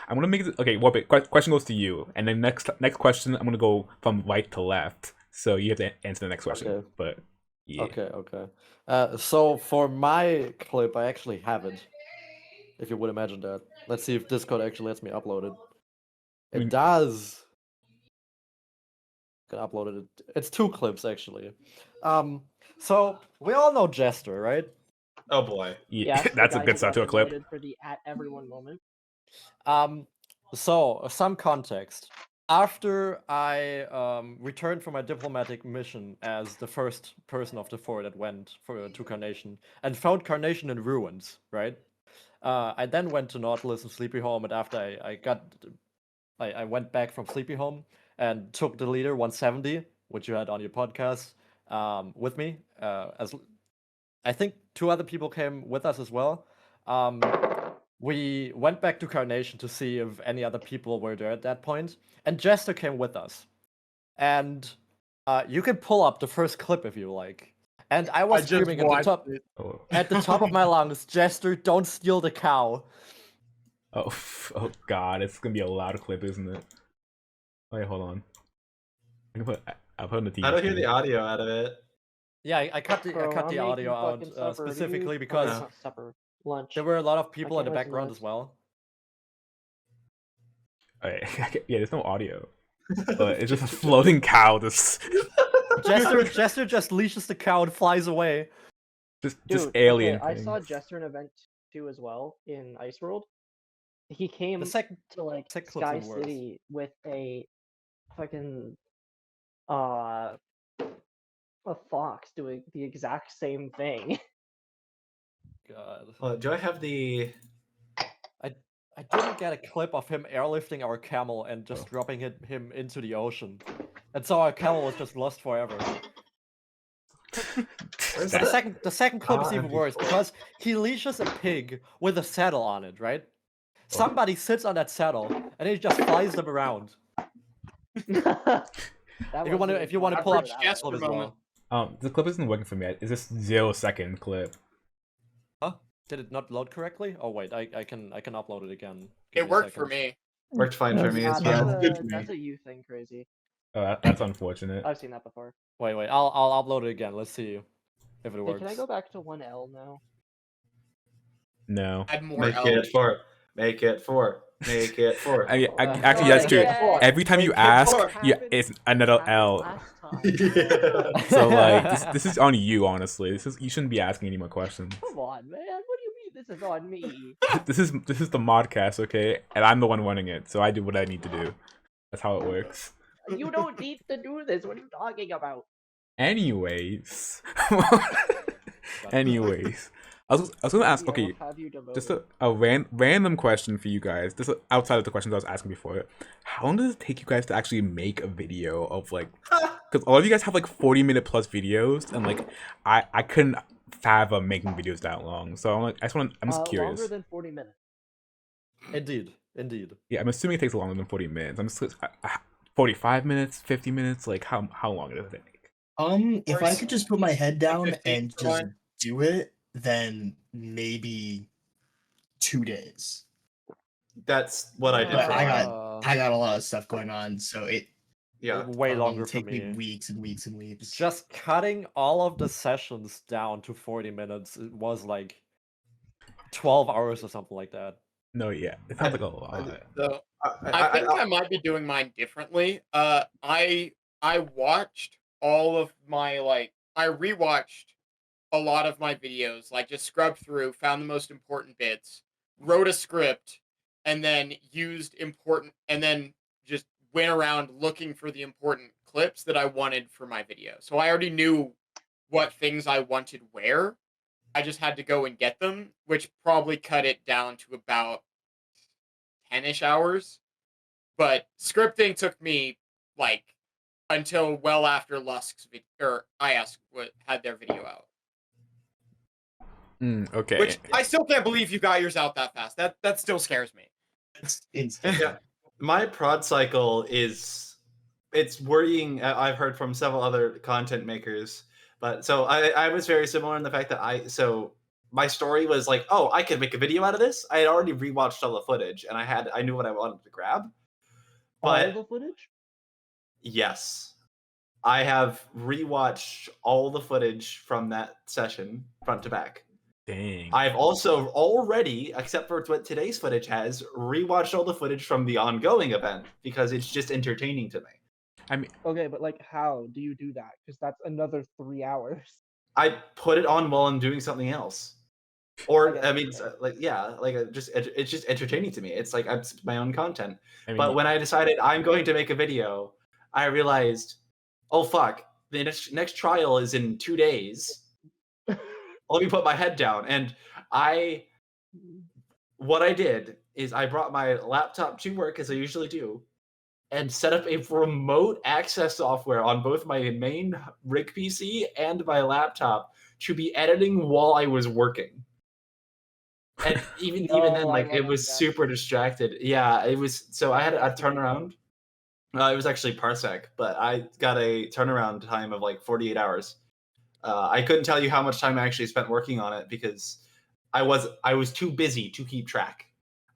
gonna make it. Okay, Warp It. Question goes to you, and then next question I'm gonna go from right to left. So you have to answer the next question. Okay. But yeah. Okay. So for my clip, I actually have it. If you would imagine that. Let's see if Discord actually lets me upload it. It does. Can upload it. It's 2 clips actually. So we all know Jester, right? Oh boy. Yeah, Yes, that's a good start to a clip. For the at everyone moment. So some context. After I returned from my diplomatic mission as the first person of the 4 that went to Carnation and found Carnation in ruins, right? I then went to Nautilus and Sleepy Home, and after I went back from Sleepy Home and took the leader 170, which you had on your podcast, with me. As I think 2 other people came with us as well. We went back to Carnation to see if any other people were there at that point, and Jester came with us. And you can pull up the first clip if you like. And I was screaming at the top of my lungs, "Jester, don't steal the cow." Oh god, it's gonna be a loud clip, isn't it? Wait, hold on. I'll put on the TV. I don't hear the audio out of it. Yeah, I cut the Bro, I'm audio making out fucking supper, specifically dude. because Not supper, lunch. there were a lot of people in can't the wait to background lunch. as well. Okay. Yeah, there's no audio, but it's just a floating cow. Jester just leashes the cow and flies away. Just Dude, alien okay, I things. saw Jester in Event 2 as well in Ice World. He came The second to like clip's Sky even worse. City with a fucking a fox doing the exact same thing. God. Do I have the? I didn't get a clip of him airlifting our camel and just dropping him into the ocean. And so our camel was just lost forever. But the second clip is even worse because he leashes a pig with a saddle on it, right? Somebody sits on that saddle and he just flies them around. If you want to pull up Jasper clip as moment. well. The clip isn't working for me. Is this 0-second clip? Huh? Did it not load correctly? Oh wait, I can upload it again. It worked for me. Worked fine for me as Nah, well. that's a you thing, crazy. Oh, that's unfortunate. I've seen that before. Wait, I'll upload it again. Let's see if it Hey, works. can I go back to 1L now? No. Add more Make L. it 4. Make it 4. Make it 4. Actually, that's true. Every time you ask, it's another L. So like, this is on you, honestly. You shouldn't be asking any more questions. Come on, man. What do you mean this is on me? This is the Modcast, okay? And I'm the one running it, so I do what I need to do. That's how it works. You don't need to do this. What are you talking about? Anyways. I was gonna ask, okay, just a random question for you guys. This is outside of the questions I was asking before. How long does it take you guys to actually make a video of like, because all of you guys have like 40-minute plus videos, and like I couldn't fathom making videos that long. So I'm just curious. Longer than 40 minutes. Indeed. Yeah, I'm assuming it takes longer than 40 minutes. I'm just 45 minutes, 50 minutes. Like how long does it take? If I could just put my head down and just do it, then maybe 2 days. That's what I did. But For I got a lot of stuff going on, so it way longer for take me. Weeks and weeks and weeks. Just cutting all of the sessions down to 40 minutes, it was like 12 hours or something like that. No, yeah, it sounds like a lot. So I think I might be doing mine differently. I watched all of my I rewatched a lot of my videos, like just scrubbed through, found the most important bits, wrote a script, and then just went around looking for the important clips that I wanted for my video. So I already knew what things I wanted where. I just had to go and get them, which probably cut it down to about 10-ish hours. But scripting took me like until well after Lusk's had their video out. Okay. Which I still can't believe you got yours out that fast. That still scares me. It's instant. Yeah. My prod cycle it's worrying. I've heard from several other content makers, but so I was very similar in the fact that my story was like, oh, I could make a video out of this. I had already rewatched all the footage and I knew what I wanted to grab. But all the footage? Yes. I have rewatched all the footage from that session front to back. Dang. I've also already, except for what today's footage has, rewatched all the footage from the ongoing event because it's just entertaining to me. I mean, okay, but like, how do you do that? Because that's another 3 hours. I put it on while I'm doing something else, or it's just entertaining to me. It's like it's my own content. But when I decided I'm going to make a video, I realized, oh fuck, the next trial is in 2 days. Let me put my head down. And what I did is I brought my laptop to work, as I usually do, and set up a remote access software on both my main rig PC and my laptop to be editing while I was working. And even then, like, it was super distracted. Yeah, it was. So I had a turnaround. It was actually Parsec, but I got a turnaround time of like 48 hours. I couldn't tell you how much time I actually spent working on it because I was too busy to keep track.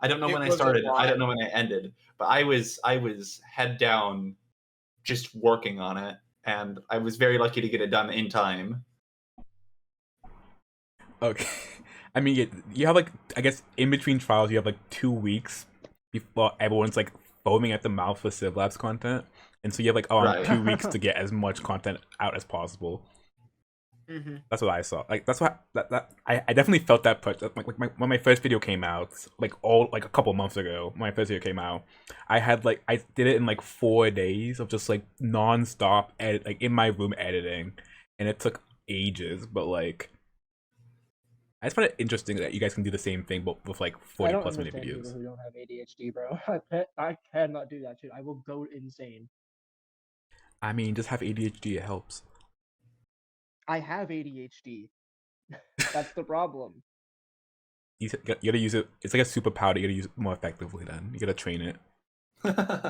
I don't know when I started. I don't know when I ended. But I was head down, just working on it, and I was very lucky to get it done in time. Okay. I mean, you have like, I guess in between trials, you have like 2 weeks before everyone's like foaming at the mouth for CivLabs content, and so you have like Right. 2 weeks to get as much content out as possible. That's what I saw. Like that's what I definitely felt that push. Like when my first video came out, like a couple months ago, my first video came out, I did it in like 4 days of just like non-stop edit, like in my room editing, and it took ages. But like, I just find it interesting that you guys can do the same thing, but with like 40+ minute videos. People who don't have ADHD, bro. I cannot do that shit. I will go insane. I mean, just have ADHD. It helps. I have ADHD. That's the problem. You gotta use it. It's like a superpower. You gotta use it more effectively. Then you gotta train it.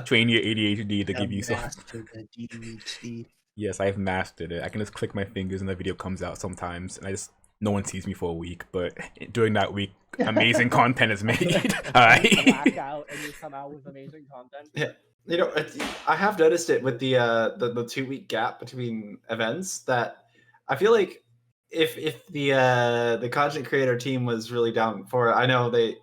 Train your ADHD to give you some. ADHD. Yes, I've mastered it. I can just click my fingers and the video comes out sometimes, and no one sees me for a week. But during that week, amazing content is made. Alright. You black out and you come out with amazing content. Yeah. You know, I have noticed it with the 2-week gap between events that I feel like if the content creator team was really down for it, I know they,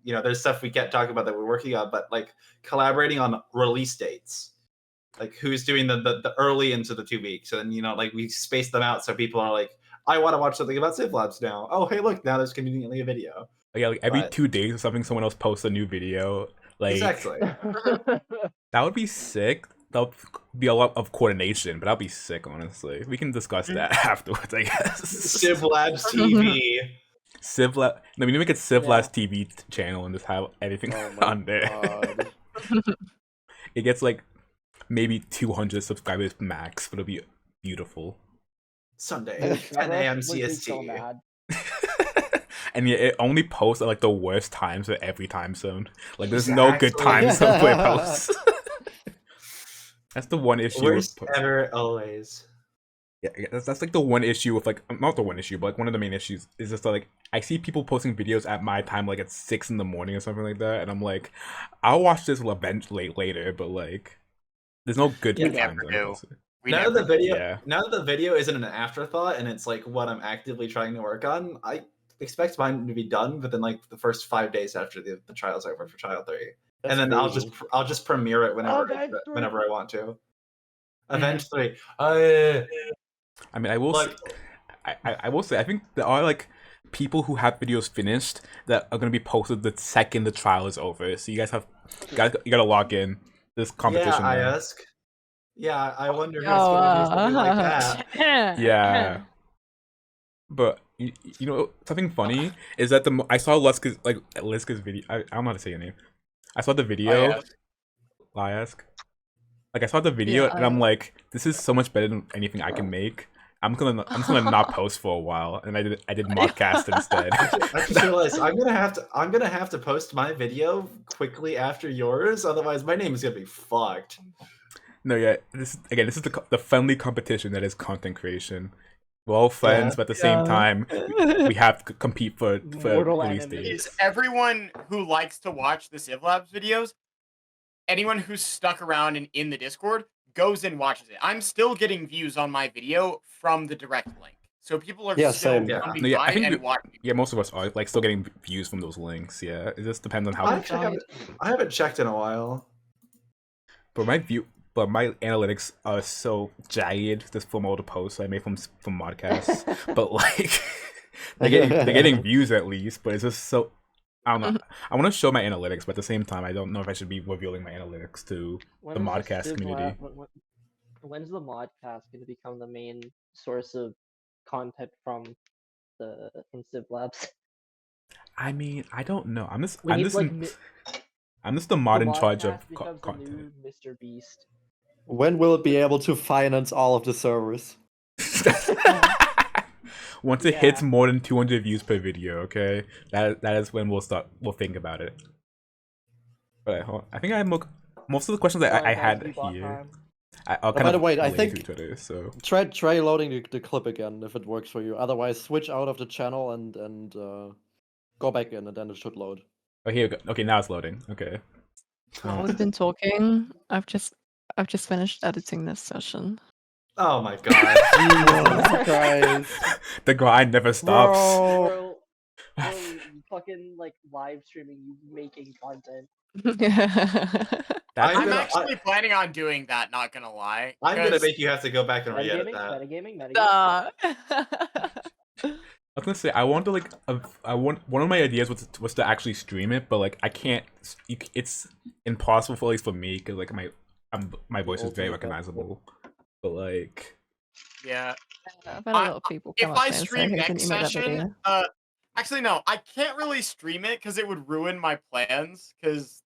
you know, there's stuff we can't talk about that we're working on, but like collaborating on release dates, like who's doing the early into the 2 weeks, and you know, like we space them out so people are like, I want to watch something about CivLabs now. Oh, hey, look, now there's conveniently a video. Yeah, like every 2 days or something, someone else posts a new video. Like Exactly. that would be sick. That'll be a lot of coordination, but that'll be sick, honestly. We can discuss that afterwards, I guess. CivLabs TV. CivLab. No, we need to make a CivLabs TV channel and just have everything on there. It gets like maybe 200 subscribers max, but it'll be beautiful. Sunday, 10 a.m. CST. So mad. And yeah, it only posts at like the worst times for every time zone. Like there's no good times to play posts. That's the one issue. Worst ever, always. Yeah, that's like the one issue with like, not the one issue, but like one of the main issues is just that, like, I see people posting videos at my time, like at 6 in the morning or something like that, and I'm like, I'll watch this eventually later, but like, there's no good times. Now that the video isn't an afterthought and it's like what I'm actively trying to work on, I expect mine to be done within like the first 5 days after the trial's over for trial 3. That's and then crazy. I'll just premiere it whenever I want to. Event 3. I mean, I will say, I will say, I think there are like people who have videos finished that are gonna be posted the second the trial is over. So you guys you gotta log in this competition. Yeah, I ask. Yeah, I wonder who's gonna do something like that. Yeah. But you know something funny is that I saw Liska's video. I don't know how to say your name. I saw the video. Lyask. Like I saw the video and I'm like, this is so much better than anything I can make. I'm just gonna not post for a while, and I did Modcast instead. I just realized I'm gonna have to post my video quickly after yours, otherwise my name is gonna be fucked. No, yeah, this is the friendly competition that is content creation. We're all friends, but at the same time, we have to compete for release dates. Is everyone who likes to watch the CivLabs videos, anyone who's stuck around and in the Discord, goes and watches it. I'm still getting views on my video from the direct link. So people are still coming by and watching. Yeah, most of us are like still getting views from those links. Yeah, it just depends on how. I haven't checked in a while. But my analytics are so jagged just from all the posts I made from Modcast. But like they're getting views at least, but it's just so I don't know. I want to show my analytics, but at the same time I don't know if I should be revealing my analytics to the Modcast community. When's the Modcast going to become the main source of content from CivLabs? I mean, I don't know. I'm just the mod in charge of content. Mr. Beast. When will it be able to finance all of the servers? Once it hits more than 200 views per video, okay, that is when we'll think about it. But I think most of the questions that I had here. By the way, I think Twitter, so try loading the clip again if it works for you. Otherwise, switch out of the channel and go back in, and then it should load. Oh, here we go. Okay, now it's loading. Okay. While we've been talking, I've just finished editing this session. Oh my god. Jesus Christ. The grind never stops. Bro. Bro, fucking like live streaming you making content. That's I'm I'm gonna- actually planning on doing that, not gonna lie. I'm gonna 'cause- make you have to go back and re-edit Metagaming, that. metagaming. I was gonna say I want to like I want one of my ideas was to actually stream it, but like I can't. It's impossible for at least for me because like my voice is very ultimate guy. recognizable. But like yeah. I've had a lot of people come If up I to me and say, stream "Hey, next can you make that session, video?" actually no, I can't really stream it because it would ruin my plans. Because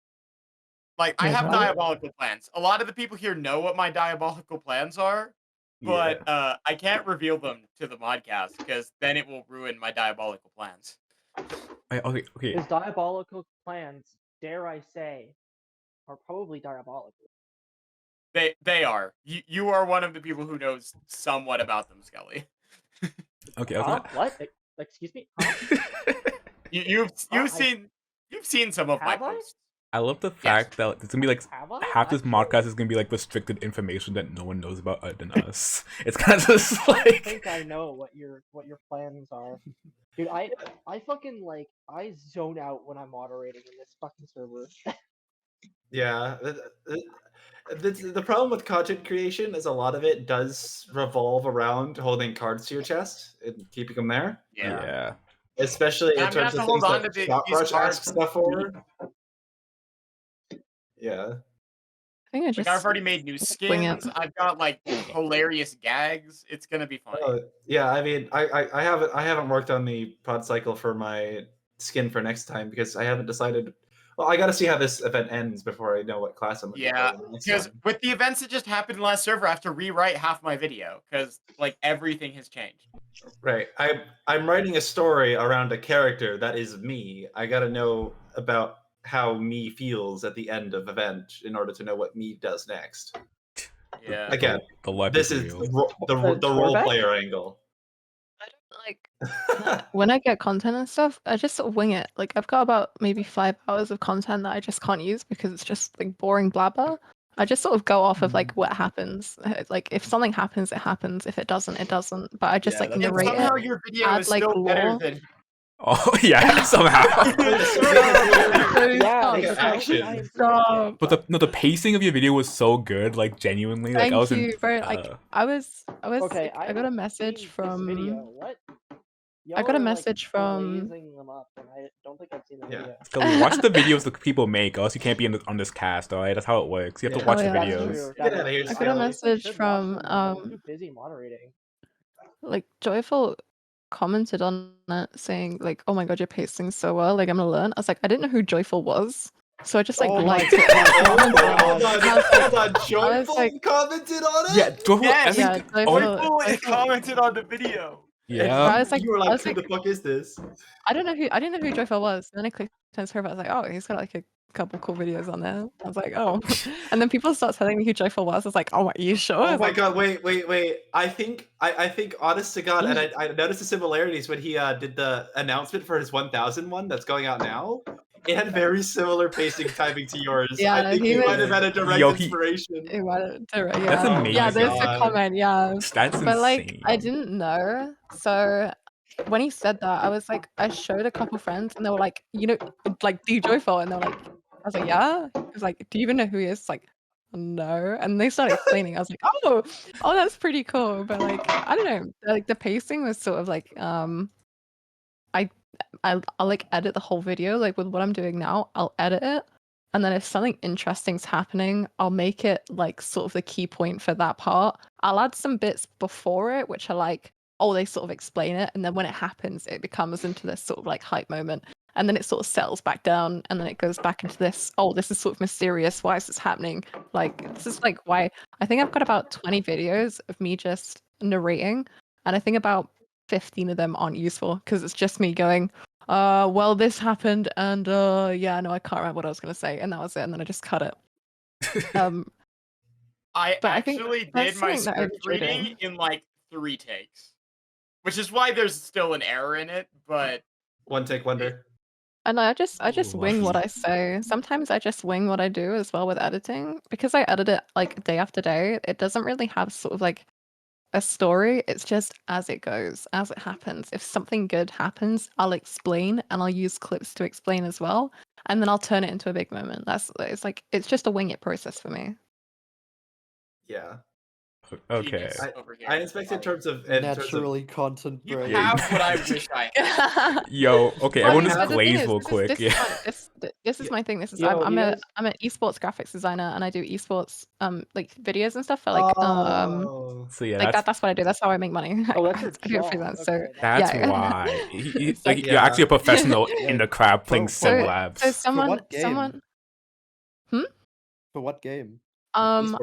like I Wait, have what? diabolical plans. A lot of the people here know what my diabolical plans are, but I can't reveal them to the modcast because then it will ruin my diabolical plans. okay. His diabolical plans, dare I say, are probably diabolical. They are. You are one of the people who knows somewhat about them, Skelly. Okay, I was gonna... What? Excuse me? Huh? You've seen some of my Have I? posts. I love the fact that it's gonna be like Have I? half this Actually? podcast is gonna be like restricted information that no one knows about other than us. It's kind of just I like think I know what your plans are. Dude, I fucking like I zone out when I'm moderating in this fucking server. Yeah. The problem with content creation is a lot of it does revolve around holding cards to your chest and keeping them there. yeah. Especially in I'm gonna terms have of to hold things on that to Shot these Rush cards. asks stuff for. Yeah. I think I Like just I've already made new wing it. skins. I've got like hilarious gags. It's gonna be funny. Yeah, I mean, I haven't worked on the pod cycle for my skin for next time because I haven't decided. Well, I got to see how this event ends before I know what class I'm going to Yeah, play next because time. with the events that just happened last server, I have to rewrite half my video because like everything has changed. Right, I'm writing a story around a character that is me. I got to know about how me feels at the end of event in order to know what me does next. Yeah. Again, The life this is is real. the role Torvek? player angle. I don't like when I get content and stuff, I just sort of wing it. Like I've got about maybe 5 hours of content that I just can't use because it's just like boring blabber. I just sort of go off of like what happens. Like if something happens, it happens. If it doesn't, it doesn't. But I just Yeah, like that's And narrate somehow it. your video add, is like, still better lore. than. Oh yeah, somehow. Yeah, Take because action. I am Stop. But the pacing of your video was so good, like genuinely. Like Thank I was you, in. bro. Like I was okay. like, I got a message seen this video. from What? I got a Y'all are, message like, from blazing them up, and I don't think I've seen the Yeah. video. Scully, watch the videos that people make, or else you can't be on this cast. Alright, that's how it works. You have to Yeah. watch Oh, the yeah. That's videos. true. Get That outta is here, true. I got a Scully. message should watch from them, but I'm too busy moderating. like Joyful commented on it saying like, "Oh my god, you're pacing so well. Like I'm gonna learn." I was like, I didn't know who Joyful was, so I just like Oh my liked it. God. Hold on, I was like- Joyful like- commented on it? Yeah, Joyful. Yes, I think, yeah, Joyful. commented on the video. yeah. I was like, You were I like, was who like, the fuck is this? I didn't know who Joyful was. And then I clicked on his profile. I was like, oh, he's got like a couple cool videos on there. I was like, oh. And then people start telling me who Joyful was. I was like, oh, are you sure? I Oh was my like, god, wait. I think, honest to God, and I noticed the similarities when he did the announcement for his 1000 one that's going out now. It had very similar pacing timing to yours. Yeah, I think he he was- might have had a direct Yo, inspiration. yeah. That's amazing. Yeah, there's God. a comment. Yeah, That's but like insane. I didn't know. So when he said that, I was like, I showed a couple friends, and they were like, you know, like, do you Joyful? And they were like, I was like, yeah. I was like, do you even know who he is? Like, no. And they started explaining. I was like, oh, that's pretty cool. But like, I don't know. Like the pacing was sort of like, I'll like edit the whole video. Like with what I'm doing now, I'll edit it. And then if something interesting's happening, I'll make it like sort of the key point for that part. I'll add some bits before it, which are like, oh, they sort of explain it. And then when it happens, it becomes into this sort of like hype moment. And then it sort of settles back down. And then it goes back into this, oh, this is sort of mysterious. Why is this happening? Like, this is like why I think I've got about 20 videos of me just narrating. And I think about 15 of them aren't useful because it's just me going, well, this happened, and yeah, no, I can't remember what I was gonna say, and that was it, and then I just cut it. I But I think actually that's did my something that I script enjoy reading doing. in like 3 takes, which is why there's still an error in it. But One take wonder. And I just Ooh, wing what lucky. I say. Sometimes I just wing what I do as well with editing because I edit it like day after day. It doesn't really have sort of like a story. It's just as it goes, as it happens. If something good happens, I'll explain and I'll use clips to explain as well, and then I'll turn it into a big moment. It's just a wing it process for me. Yeah. Okay. Genius over here. I expect in terms of Naturally content You brain. have what I wish I had. Yo, okay, Well, I everyone mean, just but the thing glaze is, real this is- quick. this Yeah. is this is my thing. This is Yo, I'm you a guys- I'm an esports graphics designer, and I do esports like videos and stuff for like So yeah, like that's that's what I do. That's how I make money. Oh, that's your I do it job. freelance. So Okay, that's yeah. why It's like, like- you're actually a professional Yeah. in the crowd playing For what- CivLabs. So someone For what game? I'm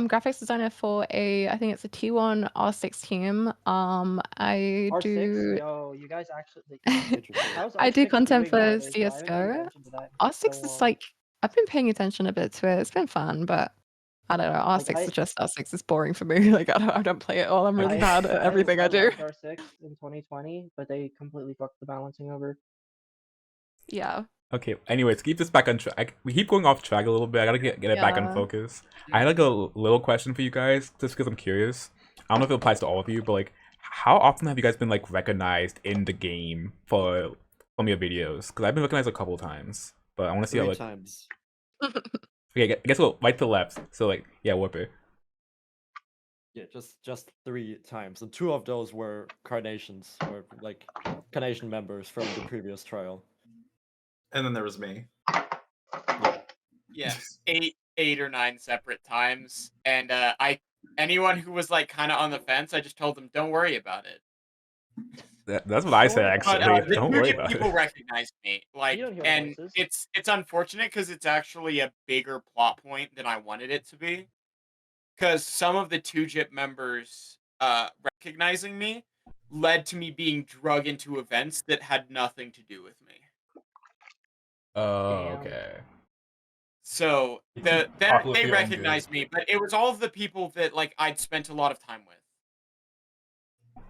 graphics designer for I think it's a T1 R6 team. I R6? do Yo, you guys actually. Interesting. How's I do R6 content doing for nowadays, bro? I haven't paid CS:GO. attention to that in R6 so is long. like I've been paying attention a bit to it. It's been fun, but I don't know. R6 is just R6 is boring for me. Like I don't play it all. I'm really bad at everything I do. liked R6 in 2020, but they completely fucked the balancing over. Yeah. Okay, anyways, keep this back on track. We keep going off track a little bit. I gotta get it back on Yeah. focus. I had like a little question for you guys, just because I'm curious. I don't know if it applies to all of you, but like, how often have you guys been like recognized in the game for some of your videos? Because I've been recognized a couple times, but I want to see 3 how like. times. Okay, I guess we'll right to left. So like, yeah, Whooper. Yeah, just 3 times, and 2 of those were Carnations, or like Carnation members from the previous trial. And then there was me. Yeah, 8 or 9 separate times, and anyone who was like kind of on the fence, I just told them, don't worry about it. That's what I said But, actually. The Don't worry Two about people it. recognize me, like, don't hear and voices. it's unfortunate because it's actually a bigger plot point than I wanted it to be. Because some of the 2JIP members recognizing me led to me being drug into events that had nothing to do with me. Oh, Damn. okay. So Awful they if you own recognized me, but it was all of the people that like I'd spent a lot of time with.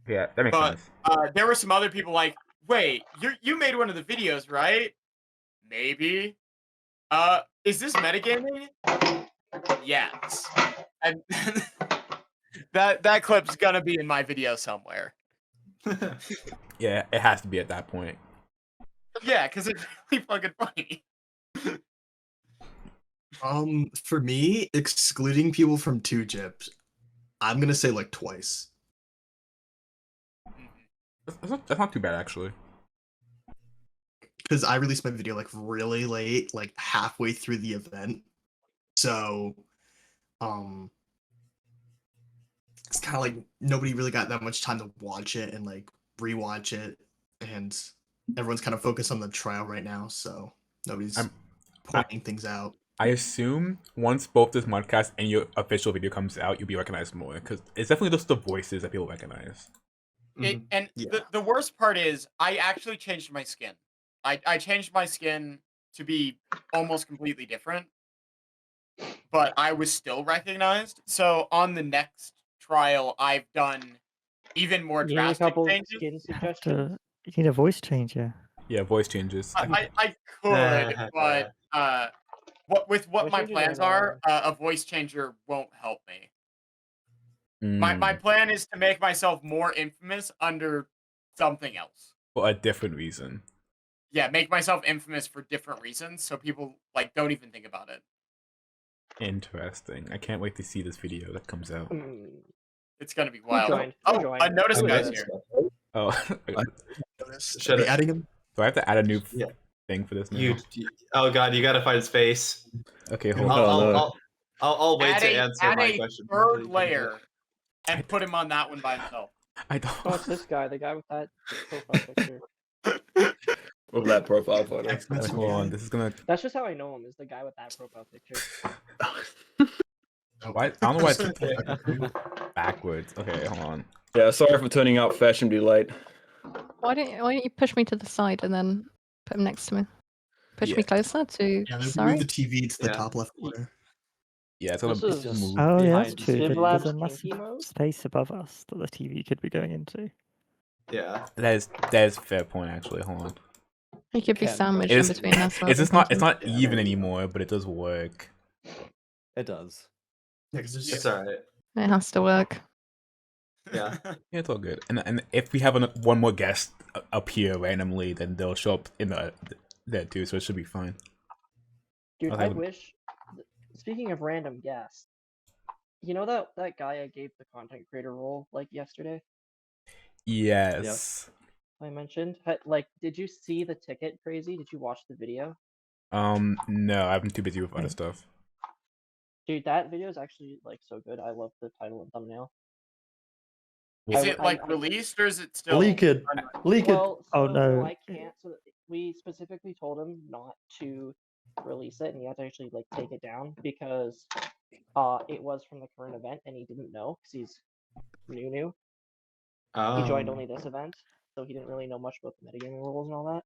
Yeah, that makes But sense. there were some other people like, wait, you made one of the videos, right? Maybe. Is this metagaming? Yes. And that clip's gonna be in my video somewhere. Yeah, it has to be at that point. Yeah, because it's really fucking funny. For me, excluding people from 2JIP, I'm gonna say like twice. That's not too bad actually. Because I released my video like really late, like halfway through the event. So, it's kind of like nobody really got that much time to watch it and like rewatch it, and everyone's kind of focused on the trial right now, so nobody's pointing things out. I assume once both this Modcast and your official video comes out, you'll be recognized more, because it's definitely just the voices that people recognize. And the worst part is I actually changed my skin. I changed my skin to be almost completely different, but I was still recognized. So on the next trial, I've done even more You need a drastic couple changes. skin suggestions. You need a voice changer. Yeah, voice changes. I could, but what Voice my changes plans are are, a voice changer won't help me. My Mm, plan is to make myself more infamous under something else. for a different reason. Yeah, make myself infamous for different reasons, so people like don't even think about it. Interesting. I can't wait to see this video that comes out. It's gonna be wild. joined? Oh, Who joined? I noticed Okay. guys here. Oh, Should Are we I- adding him? do I have to add a new Yeah. thing for this now? Oh god, you gotta find space. Okay, hold on. I'll wait Add to a, answer add my a question. third layer and put him on that one by himself. I don't. Oh, it's this guy, the guy with that profile picture. With that profile photo. That's Hold on, this is gonna. That's just how I know him, is the guy with that profile picture. Why? I don't know why it's backwards. Okay, hold on. Yeah, sorry for turning up fashionably late. Why don't you push me to the side and then put him next to me? Push me closer to. Yeah, move Sorry. the TV to the Yeah. top left corner. Yeah, it's gonna This is just- move. Oh, yeah, that's behind true. There's CivLabs a kinky massive mode? space above us that the TV could be going into. Yeah. That is a fair point actually. Hold on. He could be Can sandwiched It's- in between us. It's just not. It's not Yeah. even anymore, but it does work. It does. Yeah, because there's It's alright. It has to work. Yeah. Yeah, it's all good. And if we have one more guest up here randomly, then they'll show up in there too, so it should be fine. Dude, I'll I have- wish. Speaking of random guests, you know that guy I gave the content creator role like yesterday? Yes. I mentioned. Did you see the ticket, Crazy? Did you watch the video? No, I've been too busy with other stuff. Dude, that video is actually like so good. I love the title and thumbnail. Is I- it I- like I- released or is it still? Leak it. Leak it. Well, Oh, so no. I can't. So we specifically told him not to release it, and he had to actually like take it down because it was from the current event, and he didn't know because he's new. He joined only this event, so he didn't really know much about the metagaming rules and all that.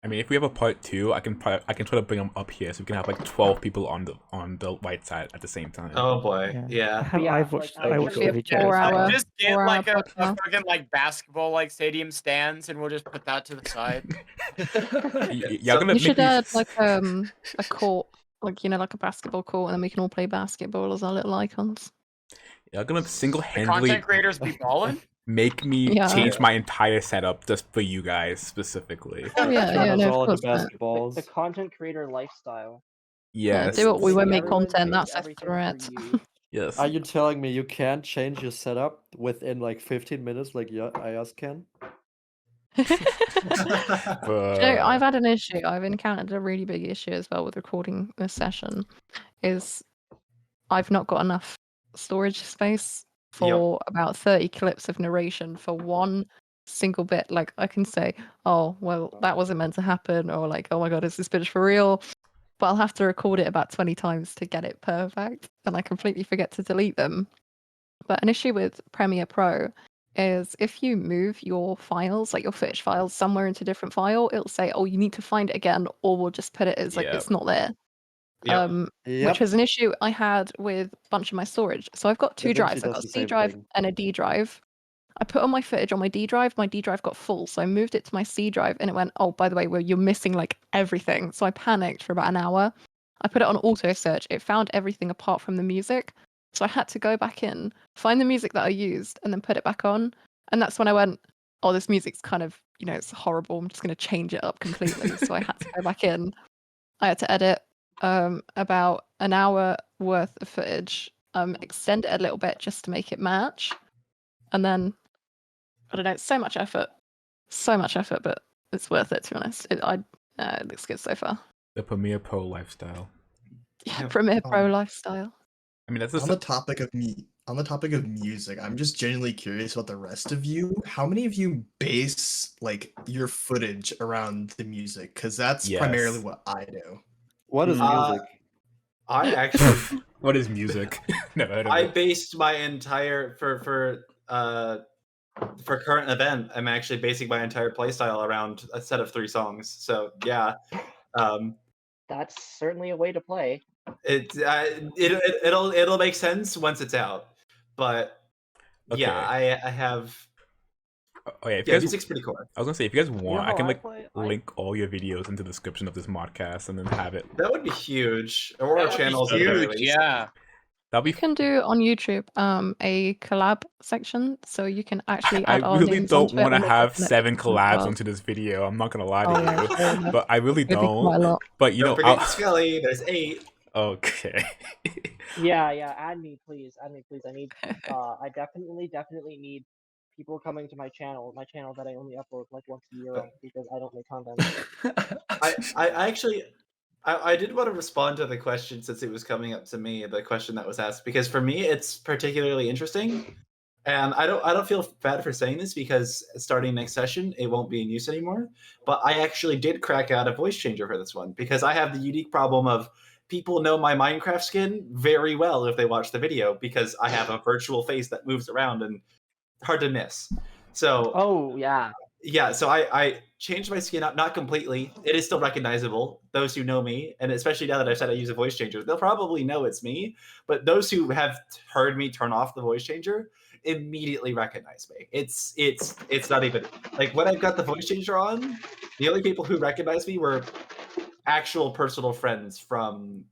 I mean, if we have a part 2, I can try to bring them up here so we can have like 12 people on the right side at the same time. Oh boy. Yeah. I've watched. I watched the video. 4 hour. Just get 4 like hour a podcast. fucking like basketball like stadium stands, and we'll just put that to the side. Y'all gonna You make should me add like a court, like like a basketball court, and then we can all play basketball as our little icons. y'all gonna The single-handedly content creators be balling. make me Yeah. change my entire setup just for you guys specifically. Oh yeah, Turn yeah, us no, all of into course. Not. basketballs. The content creator lifestyle. Yeah, Yes. do what we won't make Everyone content. change That's a everything for threat. you. Yes. Are you telling me you can't change your setup within like 15 minutes like IAS can? I've had an issue. I've encountered a really big issue as well with recording this session. Is I've not got enough storage space for about 30 clips of narration for one single bit. Like I can say, oh well, that wasn't meant to happen, or like, oh my god, is this bitch for real? But I'll have to record it about 20 times to get it perfect, and I completely forget to delete them. But an issue with Premiere Pro is if you move your files, like your footage files, somewhere into a different file, it'll say, oh, you need to find it again, or we'll just put it as like it's not there. Which was an issue I had with a bunch of my storage. So I've got two drives. I've got a C drive and a D drive. I put all my footage on my D drive. My D drive got full, so I moved it to my C drive, and it went, oh, by the way, you're missing like everything. So I panicked for about an hour. I put it on auto search. It found everything apart from the music. So I had to go back in, find the music that I used, and then put it back on. And that's when I went, oh, this music's kind of, it's horrible. I'm just going to change it up completely. So I had to go back in. I had to edit about an hour worth of footage, extend it a little bit just to make it match. And then, I don't know, it's so much effort, but it's worth it, to be honest. It looks good so far. The Premiere Pro lifestyle. Yeah, Premiere Pro lifestyle. I mean, that's on the topic of music. I'm just genuinely curious about the rest of you. How many of you base like your footage around the music? Because that's primarily what I do. What is music? I actually. What is music? Never heard of I it. based my entire for current event. I'm actually basing my entire playstyle around a set of 3 songs. So yeah, that's certainly a way to play. It'll make sense once it's out, but yeah, I have. Oh yeah, if you guys, music's pretty cool. I was gonna say, if you guys want, I can like play? link all your videos into the description of this modcast and then have it. That would be huge. Or our channels, huge, yeah. That'll be. You can do on YouTube a collab section, so you can actually add I our really names don't onto it want to and make have it 7 collabs well. onto this video. I'm not gonna lie Oh, to yeah, you, fair enough. but I really It'd be quite a don't. lot. But you Don't know, forget Skelly. There's 8. Okay. Yeah. Add me, please. I need. I definitely need people coming to my channel that I only upload like once a year on because I don't make content. I actually. I did want to respond to the question since it was coming up to me, the question that was asked, because for me it's particularly interesting, and I don't feel bad for saying this because starting next session it won't be in use anymore. But I actually did crack out a voice changer for this one because I have the unique problem of people know my Minecraft skin very well if they watch the video because I have a virtual face that moves around and hard to miss. So oh yeah. Yeah, so I changed my skin up, not completely. It is still recognizable. Those who know me, and especially now that I've said I use a voice changer, they'll probably know it's me. But those who have heard me turn off the voice changer immediately recognize me. It's not even like when I've got the voice changer on. The only people who recognized me were actual personal friends from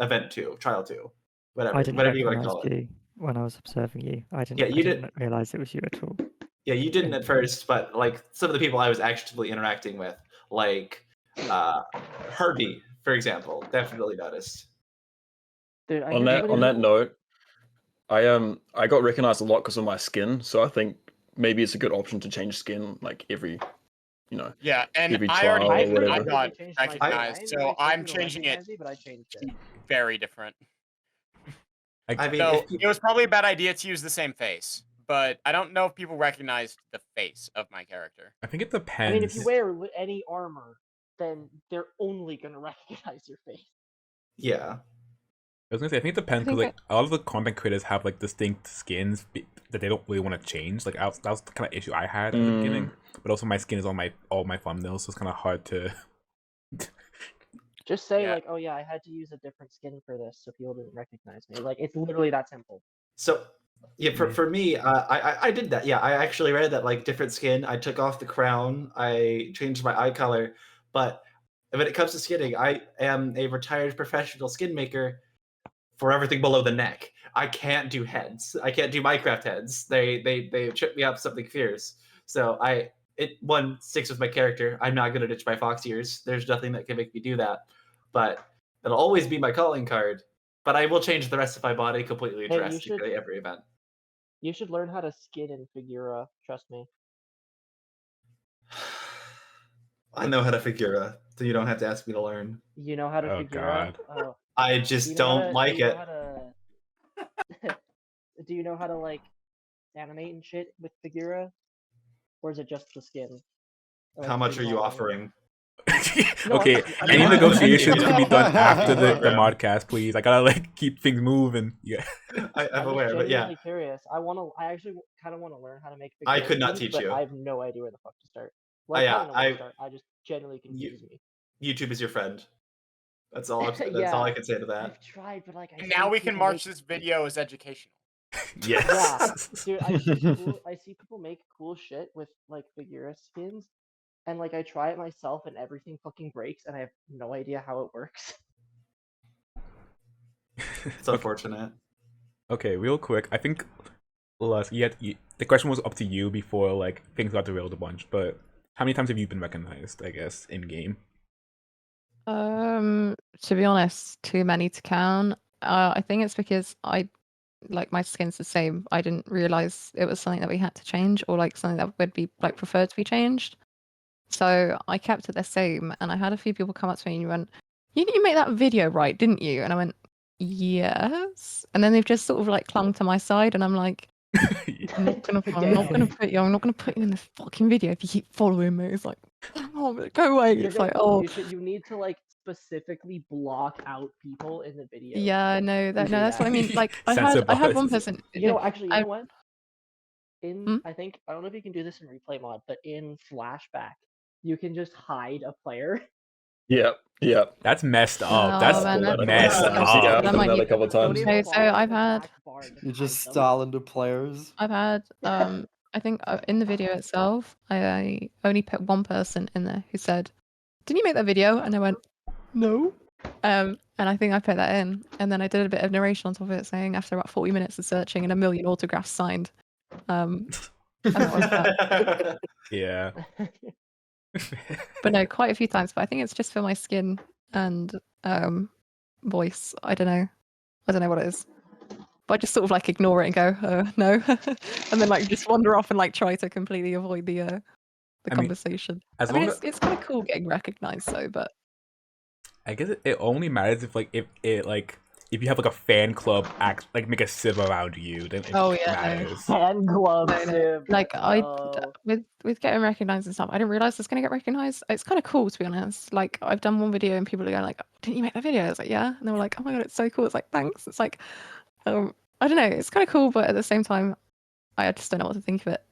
Event 2, Trial 2, whatever you want to call it. when I was observing you. I Yeah, you didn't realize it was you at all. Yeah, you didn't at first, but like some of the people I was actively interacting with, like Herbie, for example, definitely noticed. Dude, I On hear that somebody on that note, I got recognized a lot because of my skin, so I think maybe it's a good option to change skin like every, Yeah, and every I trial already or whatever. I recently got changed my skin. I recognized, ain't so really I'm expecting to changing it recognize me, but I changed it. very different. I mean, So if it was probably a bad idea to use the same face, but I don't know if people recognized the face of my character. I think it I depends. mean, if you wear any armor, then they're only gonna recognize your face. yeah, I was gonna say, I think it depends because like a lot of the content creators have like distinct skins that they don't really want to change. Like that was the kind of issue I had at the beginning. But also my skin is on all my thumbnails, so it's kind of hard to. Just say Yeah. like, oh yeah, I had to use a different skin for this, so people didn't recognize me. Like it's literally that simple. so yeah, for me, I did that. Yeah, I actually read that like different skin. I took off the crown. I changed my eye color. But when it comes to skinning, I am a retired professional skin maker for everything below the neck. I can't do heads. I can't do Minecraft heads. They trip me up something fierce. So one sticks with my character. I'm not gonna ditch my fox ears. There's nothing that can make me do that. But it'll always be my calling card. But I will change the rest of my body completely Hey, drastically every event. You should learn how to skin in Figura. Trust me. I know how to Figura, so you don't have to ask me to learn. You know how to Oh, Figura? God. Oh. I just don't like it. Do you know how to like animate and shit with Figura? Or is it just the skin? Or, How like, much are you 3D modeling? offering? No, Okay, I any mean, negotiations can be done after the Program. modcast, please. I gotta like keep things moving. Yeah. I'm I'm aware, just but yeah, genuinely curious. I actually kind of want to learn how to make Figura I could not skins, teach but you. I have no idea where the fuck to start. Well, I Yeah, kind of know where to start. I just genuinely confuse me. YouTube is your friend. That's all. That's all Yeah. I can say to that. I've tried, but like I And see now we can people march make... this video as educational. Yes. Yeah, dude, I see people make cool shit with like Figura skins, and like I try it myself, and everything fucking breaks, and I have no idea how it works. It's unfortunate. Okay, real quick. I think the question was up to you before like things got derailed a bunch. But how many times have you been recognized? I guess in game. To be honest, too many to count. I think it's because my skin's the same. I didn't realize it was something that we had to change or like something that would be like preferred to be changed. So I kept it the same, and I had a few people come up to me and went, you make that video right, didn't you?" And I went, "Yes." And then they've just sort of like clung to my side, and I'm like, I'm not gonna put you in this fucking video if you keep following me. It's like, oh, go away. It's like, oh, you need to like specifically block out people in the video. yeah, no, that's what I mean. Like, I Censor had one bars. person. You know, actually, you I- know what? I don't know if you can do this in replay mod, but in flashback, you can just hide a player. Yep. That's messed Oh, up. That's man, that's messed I've seen it up. But I happen might another need couple to- times. Okay, so I've had. You just style into players. I've had I think in the video itself, I only put one person in there who said, "Didn't you make that video?" And I went, "No." And I think I put that in, and then I did a bit of narration on top of it, saying after about 40 minutes of searching and a million autographs signed. And that was that. Yeah. But no, quite a few times. But I think it's just for my skin and voice. I don't know what it is. But I just sort of like ignore it and go, no, and then like just wander off and like try to completely avoid the conversation. It's kind of cool getting recognized, though. But I guess it only matters if if you have like a fan club make a civ around you, then it matters. Fan club civ. Like with getting recognized and stuff, I didn't realize it's gonna get recognized. It's kind of cool, to be honest. Like I've done one video and people are going like, "Didn't you make that video?" I was like, "Yeah," and they were like, "Oh my god, it's so cool." It's like, "Thanks." It's like, I don't know. It's kind of cool, but at the same time, I just don't know what to think of it.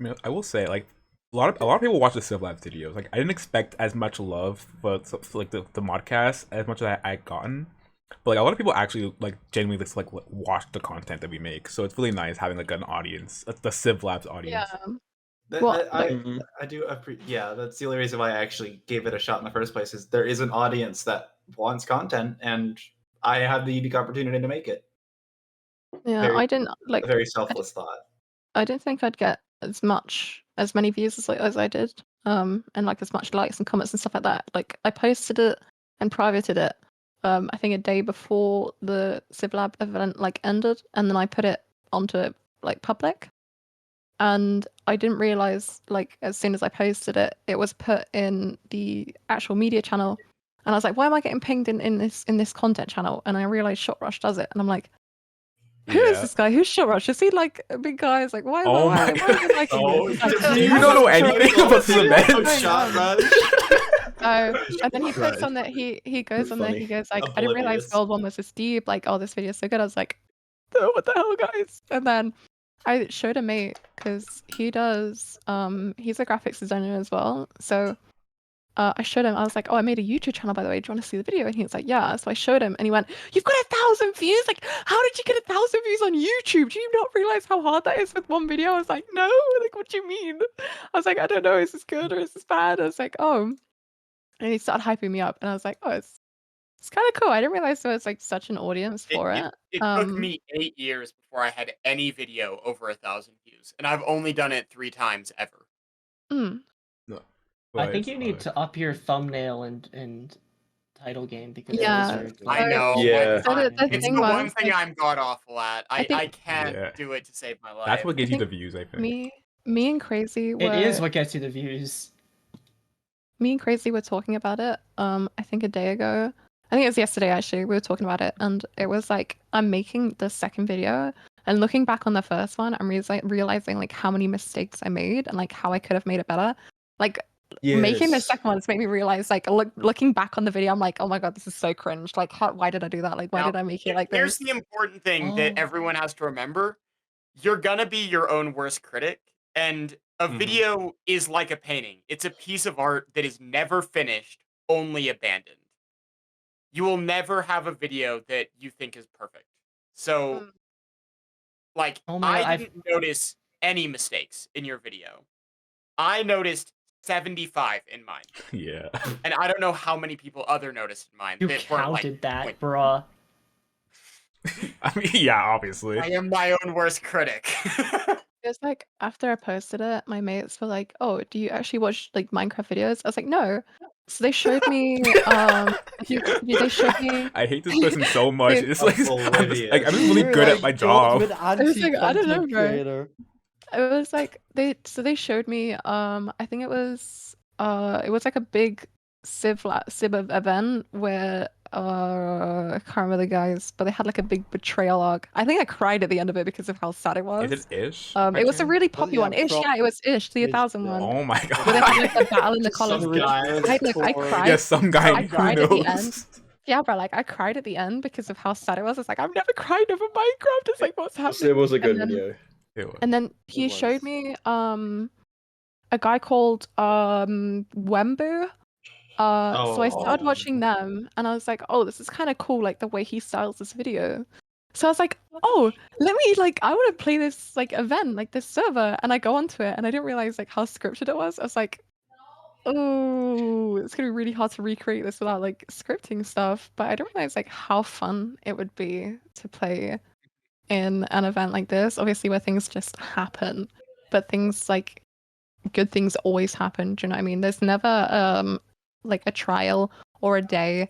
I mean, I will say like a lot of people watch the CivLabs videos. Like I didn't expect as much love for like the modcast as much as I gotten. But like a lot of people actually like genuinely just like watch the content that we make, so it's really nice having like an audience, the CivLabs audience. Yeah. I do appreciate. Yeah, that's the only reason why I actually gave it a shot in the first place. Is there is an audience that wants content, and I have the unique opportunity to make it. Yeah, Very- I didn't A very selfless thought. I didn't think I'd get as many views as I did, and like as much likes and comments and stuff like that. Like I posted it and privated it, I think a day before the CivLab event like ended, and then I put it onto like public, and I didn't realize like as soon as I posted it, it was put in the actual media channel, and I was like, why am I getting pinged in this content channel? And I realized Shot Rush does it, and I'm like, who is this guy? Who's Shot Rush? Is he like a big guy? It's like, why? Oh why my is he liking Oh, this? It's like, Do you not know anything about cement? Shot Rush. and then he puts Right. on that he goes on there. funny. He goes like, I didn't realize Oblivious. Gold One was this deep. Like, oh, this video is so good. I was like, oh, what the hell, guys? And then I showed a mate because he does. He's a graphics designer as well. So I showed him. I was like, oh, I made a YouTube channel, by the way. Do you want to see the video? And he was like, yeah. So I showed him, and he went, you've got 1,000 views. Like, how did you get 1,000 views on YouTube? Do you not realize how hard that is with one video? I was like, no. Like, what do you mean? I was like, I don't know. Is this good or is this bad? I was like, oh. And he started hyping me up, and I was like, oh, it's kind of cool. I didn't realize there was like such an audience for it. It took me 8 years before I had any video over 1,000 views, and I've only done it 3 times ever. Mm. No. I think you need But- to up your thumbnail and title game because Yeah, those are I know. Yeah. So the It's thing the one was, thing like, I'm god awful at. I think- I can't Yeah. do it to save my life. That's what gives you the think views, I think. me and Crazy were It is what gets you the views. me and Crazy were talking about it. I think a day ago. I think it was yesterday actually. We were talking about it, and it was like I'm making the second video, and looking back on the first one, I'm realizing like how many mistakes I made and like how I could have made it better. Like making the second one has made me realize like looking back on the video, I'm like, oh my god, this is so cringe. Like, why did I do that? Like, why Now, did I make it like Here's this? the important thing that Oh. everyone has to remember. You're gonna be your own worst critic, and a Mhm. video is like a painting. It's a piece of art that is never finished, only abandoned. You will never have a video that you think is perfect. So, Mm. like, Oh my God, I didn't notice any mistakes in your video. I noticed 75 in mine. Yeah. And I don't know how many people noticed in mine. You that weren't, like, counted that, point- bruh. I mean, yeah, obviously. I am my own worst critic. It was like after I posted it, my mates were like, "Oh, do you actually watch like Minecraft videos?" I was like, "No." So they showed me. They showed me. I hate this person so much. They- It's like I'm just really You're good at like my job. ultimate was like, I don't know, anti-content bro. creator. It was like they showed me. I think it was like a big Civ event where I can't remember the guys, but they had like a big betrayal arc. I think I cried at the end of it because of how sad it was. Is it ish? It was a really popular yeah, one. Ish, yeah, it was Ish, the Ish, 1,000 yeah. one. Oh my Where they had god. like the battle in the Just some college. guy. I cried. Yes, some guy. I Who cried at the end. knows? Yeah, bro, like I cried at the end because of how sad it was. It's like I've never cried over Minecraft. It's like what's happening? It was a good And then- video. It was. And then he showed was. me a guy called Wembu. So I started Oh. watching them, and I was like, oh, this is kind of cool, like the way he styles this video. So I was like, oh, let me like I want to play this like event, like this server, and I go onto it, and I didn't realize like how scripted it was. I was like, oh, it's gonna be really hard to recreate this without like scripting stuff. But I didn't realize like how fun it would be to play in an event like this, obviously where things just happen, but things like good things always happen. Do you know what I mean? There's never like a trial or a day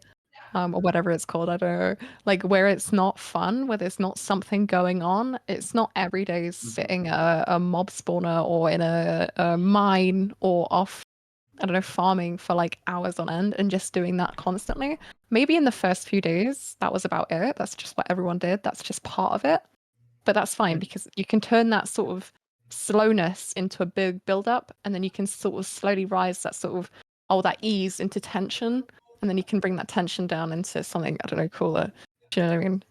or whatever it's called, I don't know, like where it's not fun, where there's not something going on. It's not every day sitting a mob spawner or in a mine or off, I don't know, farming for like hours on end and just doing that constantly. Maybe in the first few days that was about it. That's just what everyone did. That's just part of it. But that's fine because you can turn that sort of slowness into a big build up, and then you can sort of slowly rise that sort of that ease into tension, and then you can bring that tension down into something, I don't know, cooler. Do you know what I mean?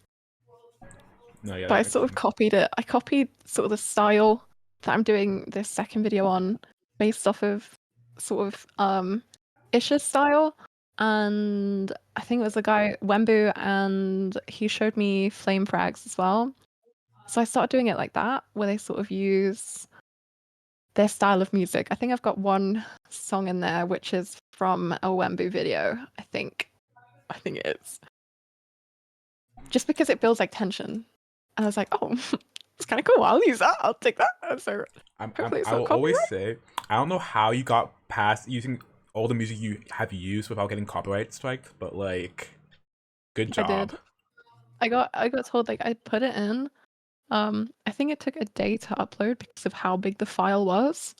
No, yeah. But that I makes sort of sense. copied it. I copied sort of the style that I'm doing this second video on, based off of sort of Isha's style. And I think it was a guy, Wembu, and he showed me flame frags as well. So I started doing it like that, where they sort of use their style of music. I think I've got one song in there which is from a Wembu video. I think it is. Just because it builds like tension. And I was like, oh, it's kind of cool. I'll use that. I'll take that. So hopefully it's I not will always copyright. say, I don't know how you got past using all the music you have used without getting copyright striked, but like, good job. I did. I got told like I put it in. I think it took a day to upload because of how big the file was.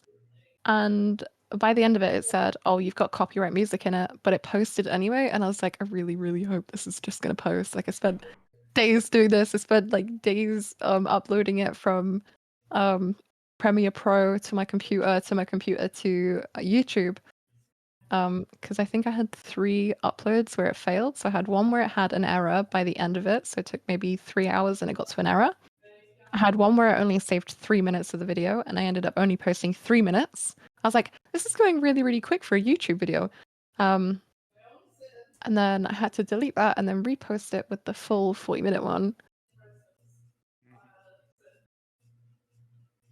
And by the end of it, it said, oh, you've got copyright music in it, but it posted anyway. And I was like, I really, really hope this is just going to post. Like I spent days doing this. I spent like days uploading it from Premiere Pro to my computer to YouTube. Because I think I had 3 uploads where it failed. So I had one where it had an error by the end of it. So it took maybe 3 hours and it got to an error. I had one where I only saved 3 minutes of the video and I ended up only posting 3 minutes. I was like, this is going really, really quick for a YouTube video. And then I had to delete that and then repost it with the full 40-minute one.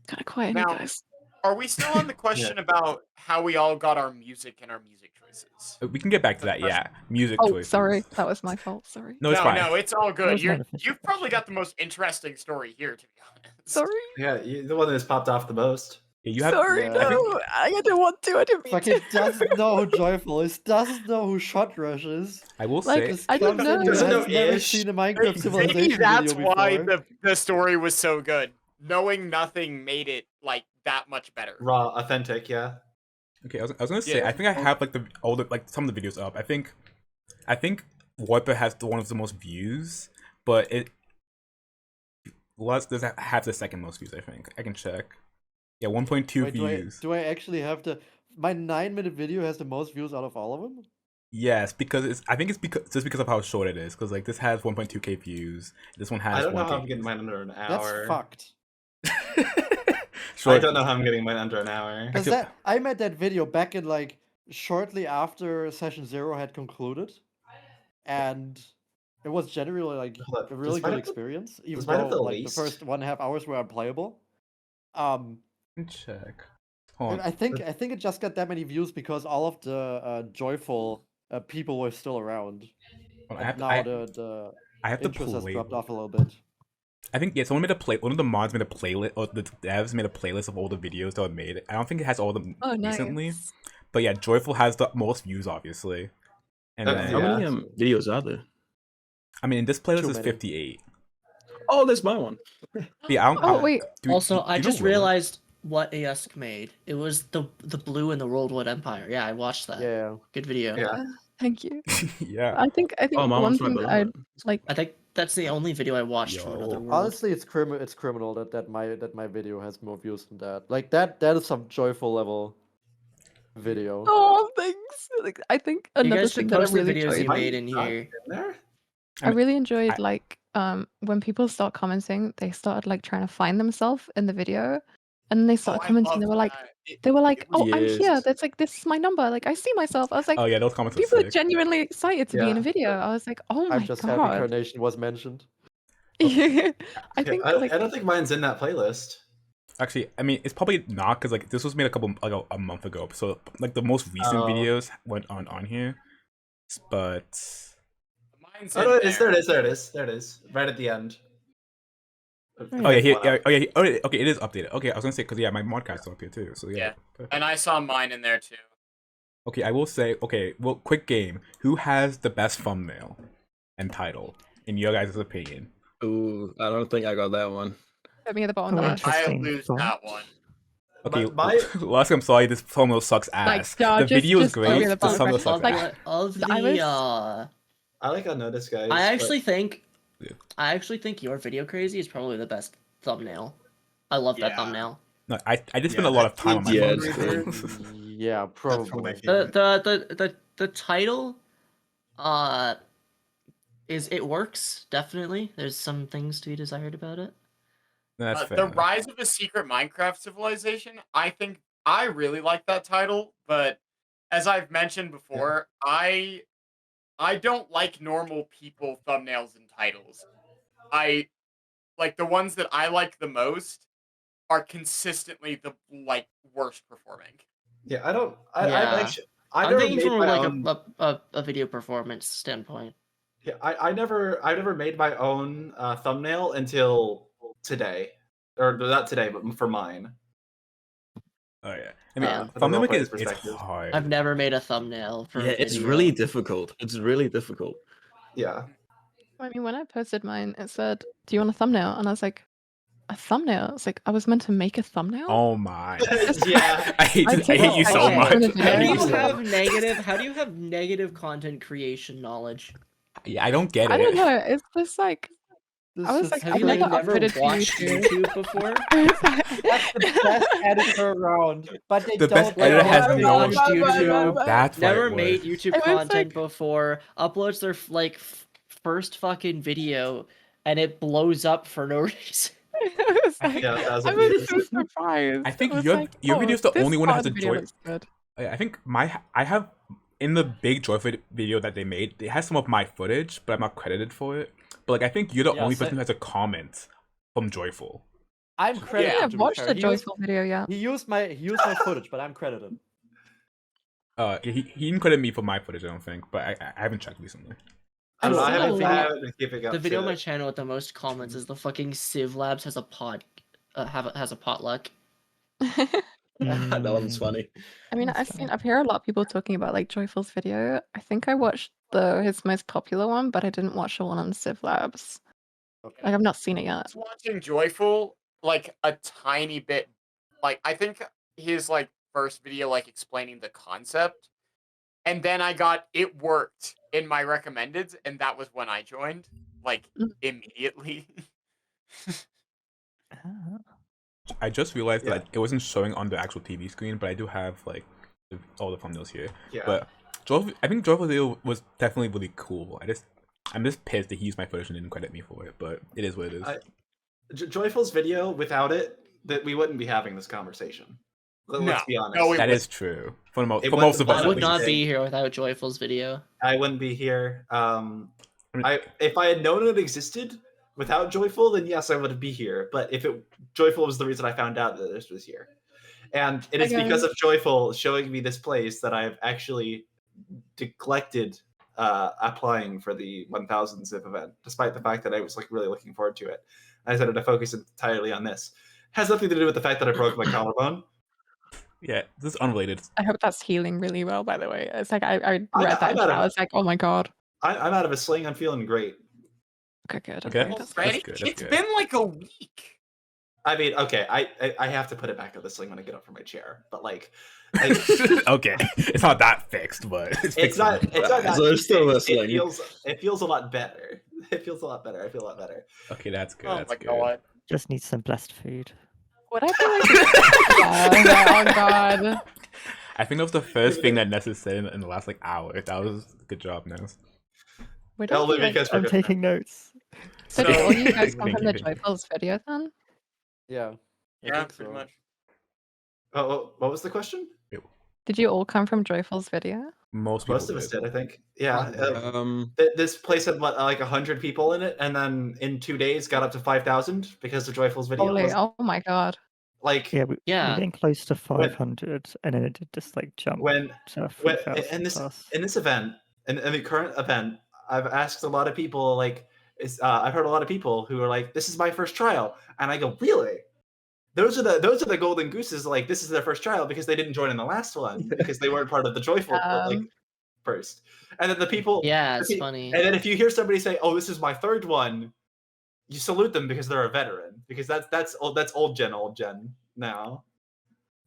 Kind of quiet, you Now, guys. are we still on the question about how we all got our music and our music choices? We can get back to that. Yeah, music Oh, choices. sorry, that was my fault. Sorry. No, it's fine. No, it's all good. was an official You've probably got the most interesting story here, to be honest. Sorry. Yeah, the one that's popped off the most. Yeah, you have. Sorry, Yeah. no. I didn't want to. I didn't mean Fucking to. doesn't know who Joyful is, doesn't know who Shot Rush is. I will Like, say. This I didn't cunt know. has Doesn't know never ish. seen a Minecraft Civilization Maybe that's video why before. the story was so good. Knowing nothing made it like that much better. Raw, authentic, yeah. Okay, I was gonna say. Yeah. I think I have like some of the videos up. I think Warper has one of the most views, but does have the second most views. I think I can check. Yeah, 1.2 Wait, views. do I actually have to? My 9-minute video has the most views out of all of them? Yes, because I think it's because of how short it is. Because like this has 1.2k views. This one has. I don't know 1K how I'm getting views. mine under an That's hour. fucked. I don't know how I'm getting mine under an hour. Because I made that video back in like shortly after session 0 had concluded, and it was generally like Hold up, a really does mine good have the- experience, even does mine have though the like the least? first 1.5 hours were unplayable. Check. Hold on. I think it just got that many views because all of the joyful people were still around. Hold on, And I now the have to interest has play. dropped off a little bit. I think someone made one of the mods made a playlist, or the devs made a playlist of all the videos that were made. I don't think it has all of them Oh, recently, nice. but yeah, Joyful has the most views, obviously. And How then, How many Yeah. videos are there? I mean, in this playlist Too is many. 58. Oh, there's my one. Yeah, I don't, Oh, wait. Also, I you know just Willow? realized what AS made. It was the blue in the Worldwood Empire. Yeah, I watched that. Yeah. Good video. Yeah. Thank you. Yeah. I think Oh, my one one's right thing that I below it. like. I think that's the only video I watched from another Yo. world. Honestly, it's criminal that my video has more views than that. Like that is some joyful level video. Oh, thanks. Like, I think You another guys thing should that I post the really videos enjoyed. you made in Not here. in there? I really enjoyed I- like when people start commenting, they started like trying to find themselves in the video, and they started I commenting. love They were like, that. "Oh, I'm here. Yes. That's like this is my number. Like I see myself." I was like, Oh yeah, those comments are people are sick. genuinely excited to be in a Yeah. video. I was like, "Oh I'm my just happy god!" Carnation was mentioned. I Okay, think I like don't think mine's in that playlist. Actually, I mean, it's probably not because like this was made a month ago. So like the most recent Oh. videos went on here, but Mine's Oh, in no, there. there it is. Right at the end. oh yeah, okay, it is updated. Okay, I was gonna say because yeah, my modcast is up here too. So yeah. Yeah. Perfect. And I saw mine in there too. Okay, I will say well, quick game. Who has the best thumbnail and title in your guys' opinion? Ooh, I don't think I got that one. put me at the bottom of Oh, the list. I Interesting lose thought. that one. Okay, My- Lusk, I'm sorry, this thumbnail sucks ass. no, the just- video is just put me great, in the the bottom thumbnail right. sucks ass. Of the I was- I like Unnoticed Guys. I but- actually think Yeah. your video crazy is probably the best thumbnail. I love that Yeah. thumbnail. No, I just spend Yeah, a lot of that time on my Yeah, phone. it's so- Yeah, That's one of my probably. favorite. The title is it works, definitely. There's some things to be desired about it. That's fair. The Rise of a Secret Minecraft Civilization, I think I really like that title, but as I've mentioned before, I don't like normal people thumbnails and titles. I like the ones that I like the most are consistently the worst performing. Yeah, I Yeah. actually, I've I'm never thinking made from my like own. a video performance standpoint. Yeah, I never made my own thumbnail until today, or not today, but for mine. Oh yeah, I mean, From the thumbnail making role-player's it's perspective. hard. I've never made a thumbnail for Yeah, a it's video. really difficult. It's really difficult. Yeah. I mean, when I posted mine, it said, "Do you want a thumbnail?" And I was like, "A thumbnail?" It's like I was meant to make a thumbnail. Oh my. Yeah. I hate I you so Okay, much. How do Me you too. how do you have negative content creation knowledge? Yeah, I don't get I don't it. know. It's just like I was like, Have I've you never never uploaded to watched YouTube. YouTube before? That's the best editor around, but they The best don't. editor has never no watched YouTube. That's why Never it made was. YouTube It was content like- before. Uploads their first fucking video, and it blows up for no reason. It was like, Yeah, that was I a was few so years. surprised. I think It was your like, video is the this only one that part has a of the video joy. looks good. I think I have in the big Joyful video that they made, it has some of my footage, but I'm not credited for it. But like I think you're the Yeah, only so- person who has a comment from Joyful. I'm credited. I've to be watched fair. the He used- Joyful video, yeah. He used my footage, but I'm credited. He didn't credit me for my footage, I don't think, but I haven't checked recently. I don't know. I I've haven't, seen a I lot. haven't been keeping up The video to on my it. channel with the most comments is the fucking CivLabs has a has a potluck. That one's funny. I mean, That's funny. I've heard a lot of people talking about like Joyful's video. I think I watched his most popular one, but I didn't watch the one on CivLabs. Okay. Like I've not seen it I yet. was watching Joyful like a tiny bit. Like I think his like first video like explaining the concept, and then I got it worked in my recommendeds, and that was when I joined like immediately. Ah. I just realized Yeah. that it wasn't showing on the actual TV screen, but I do have like all the thumbnails here. Yeah. But I think Joyful video was definitely really cool. I'm just pissed that he used my footage and didn't credit me for it, but it is what it is. Joyful's video, without it, that we wouldn't be having this conversation. Let's be honest. No, That is true for most It of us. wasn't I That's would what not he's be saying. here without Joyful's video. I wouldn't be here. If I had known it existed without Joyful, then yes, I would be here. But Joyful was the reason I found out that this was here, and it is because of Joyful showing me this place that I've actually neglected applying for the 1000 Civ event, despite the fact that I was like really looking forward to it. I decided to focus entirely on this. Has nothing to do with the fact that I broke my collarbone. Yeah, this is unrelated. I hope that's healing really well, by the way. It's like I read I'm that and out of- I was like, oh my god. I'm out of a sling. I'm feeling great. Okay, good. Okay. That's already. good, that's It's good. been like a week. I mean, okay, I have to put it back on the sling when I get up from my chair, but like, Okay, it's not that fixed, but it's not that So it's still a sling. it feels a lot better. It feels a lot better. I feel a lot better. Okay, that's good. Oh that's my good. god. Just need some blessed food. Would I be like yeah, oh god. I think that was the first thing that Nessa said in the last like hour. That was a good job, Ness. Would I Only be like, because we're I'm good taking notes. so did all you guys Thank come from you, the thank you. Joyful's video then? Yeah. I Yeah, think pretty so. much. Oh, what was the question? Did you all come from Joyful's video? Most people Most of us did. did, I think. Yeah. This place had like 100 people in it, and then in 2 days got up to 5,000 because of Joyful's video. Holy, oh my god. Like Yeah, we're Yeah. getting close to 500, and then it did just like jump when to when 3,000 in this plus. in this event, in the current event, I've asked a lot of people like, I've heard a lot of people who are like, "This is my first trial," and I go, "Really?" Those are the golden gooses. Like, this is their first trial because they didn't join in the last one because they weren't part of the Joyful like first. And then the people, Yeah, the it's pe- funny. And then if you hear somebody say, "Oh, this is my third one," you salute them because they're a veteran, because that's old gen now.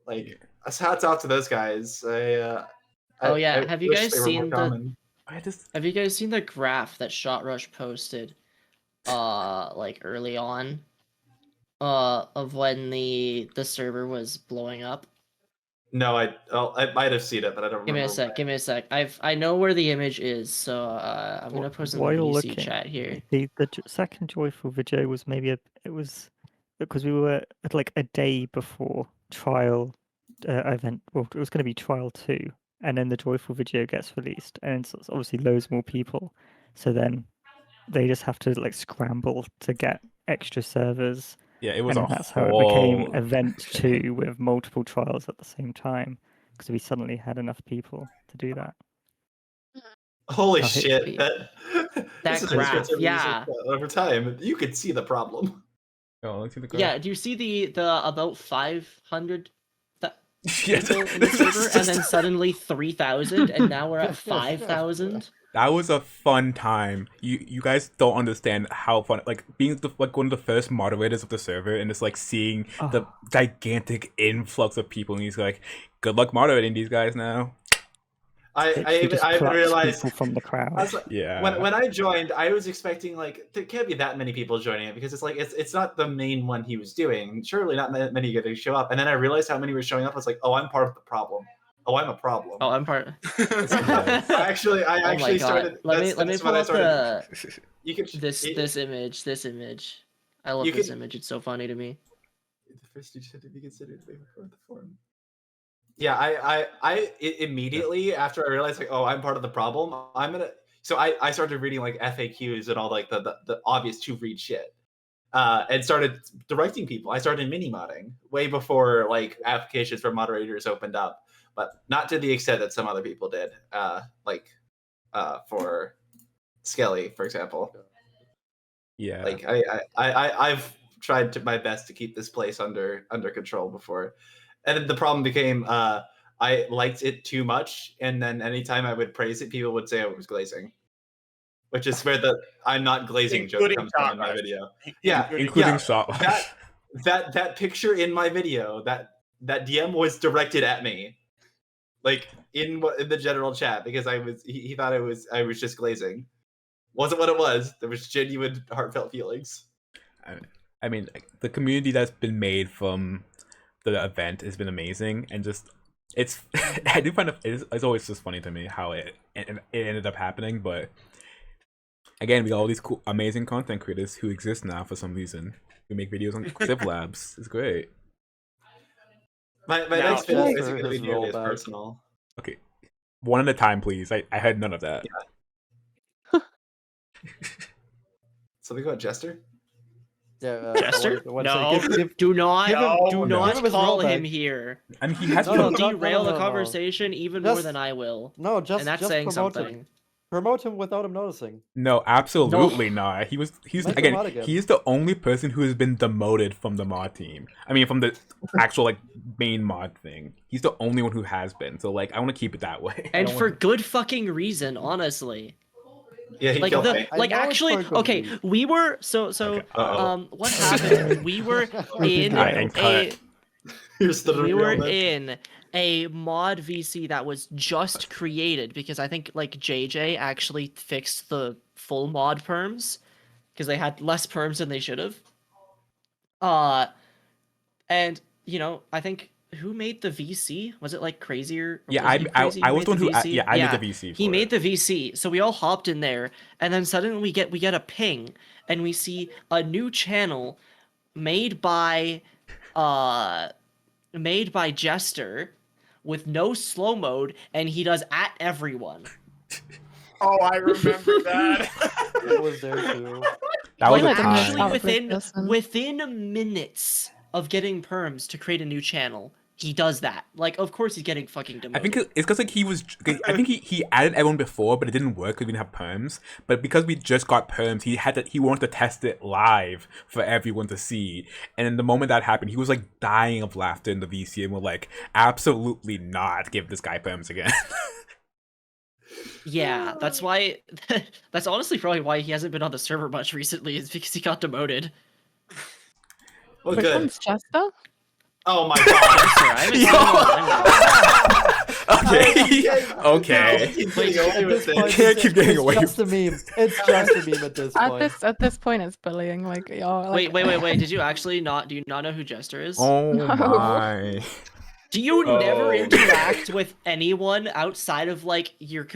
Like, hats off to those guys. Oh, yeah, have you wish guys they were more seen the- common. Have you guys seen the graph that Shot Rush posted like early on of when the server was blowing up? No, I might have seen it, but I don't Give me remember. a sec. I know where the image is, so I'm gonna post in the While you're VC looking, chat here. the second Joyful video was it was because we were at like a day before trial event. Well, it was going to be trial 2, and then the Joyful video gets released, and it's obviously loads more people. So then they just have to like scramble to get extra servers. Yeah, it was and a that's how it became whole event 2 with multiple trials at the same time, because we suddenly had enough people to do that. Holy Oh, hey, shit! That This is a graph, Discord server yeah. over time, you could see the problem. Oh, let's see the graph. Yeah, do you see the about 500 Yeah, people in the server, and then suddenly 3,000, and now we're at 5,000? That was a fun time. You guys don't understand how fun, like being like one of the first moderators of the server, and just like seeing the gigantic influx of people, and he's like, "Good luck moderating these guys now." I Literally just even plucks realized people from the crowd. I was like, Yeah. when I joined, I was expecting like there can't be that many people joining it because it's like it's not the main one he was doing. Surely not many are going to show up. And then I realized how many were showing up. I was like, oh, I'm part of the problem. Oh, I'm a problem. Oh, I'm part. I actually Oh my God. started. Let me that's pull when I up started. You could this image. I love You this could- image. It's so funny to me. The first you had to be considered before the forum. Yeah, I immediately after I realized like, oh, I'm part of the problem. So I started reading like FAQs and all like the obvious to read shit, and started directing people. I started mini modding way before like applications for moderators opened up, but not to the extent that some other people did. For Skelly, for example. Yeah. Like I've tried my best to keep this place under control before, and then the problem became I liked it too much, and then anytime I would praise it, people would say I was glazing, which is where the "I'm not glazing" joke Including comes from in my Shot video. Rush. Yeah, Including yeah, Shot. that picture in my video, that DM was directed at me, like in the general chat, because he thought I was just glazing. Wasn't what it was. There was genuine heartfelt feelings. I mean, the community that's been made from the event has been amazing, and just it's I do find it's always just funny to me how it ended up happening. But again, we got all these cool, amazing content creators who exist now for some reason. We make videos on CivLabs. It's great. My Now, next video Jasper is going to be has nearly as rollback. personal. Okay, one at a time, please. I heard none of that. Something about Jester? Yeah, Jester? I wanna No, say, give do not, give him- do No. not give him his call rollback. him here. I mean, he has No, He'll no, derail the no. conversation even more Just- than I will, no, just and that's just saying promote something. him. Promote him without him noticing. No, absolutely not. He's Make him mod again. again. He's the only person who has been demoted from the mod team. I mean, from the actual like main mod thing. He's the only one who has been. So like, I want to keep it that way. And for good fucking reason, honestly. Yeah, he Like killed me. I like know it's actually, for a good okay, reason. we were Okay. Uh-oh. what happened? We were in And a cut. Here's the we were revealment. in a mod VC that was just created because I think like JJ actually fixed the full mod perms because they had less perms than they should have. And you know, I think who made the VC? Was it like Crazier? Yeah, Was it Crazy I who was the made one who VC? I made the VC. He for made it. the VC, so we all hopped in there, and then suddenly we get a ping, and we see a new channel made by Jester with no slow mode, and he does at everyone. Oh, I remember that. I was there too. That was Like a actually time. within minutes of getting perms to create a new channel, he does that. Like, of course he's getting fucking I demoted. think it's because like he was. I think he added everyone before, but it didn't work because we didn't have perms. But because we just got perms, he wanted to test it live for everyone to see. And in the moment that happened, he was like dying of laughter in the VC, and we're like, absolutely not give this guy perms again. Yeah, that's why. That's honestly probably why he hasn't been on the server much recently. Is because he got demoted. Well, Which good. one's Chester? Oh my god. Jester, I haven't seen him in a long time. Okay. Keep Wait, getting away At with this it. point, can't keep getting away It's just a meme. It's just a meme at this point. At this point, it's bullying. Like, y'all. Like, Wait. Did you actually not? Do you not know who Jester is? Oh No. my. Do you never Oh. interact with anyone outside of like your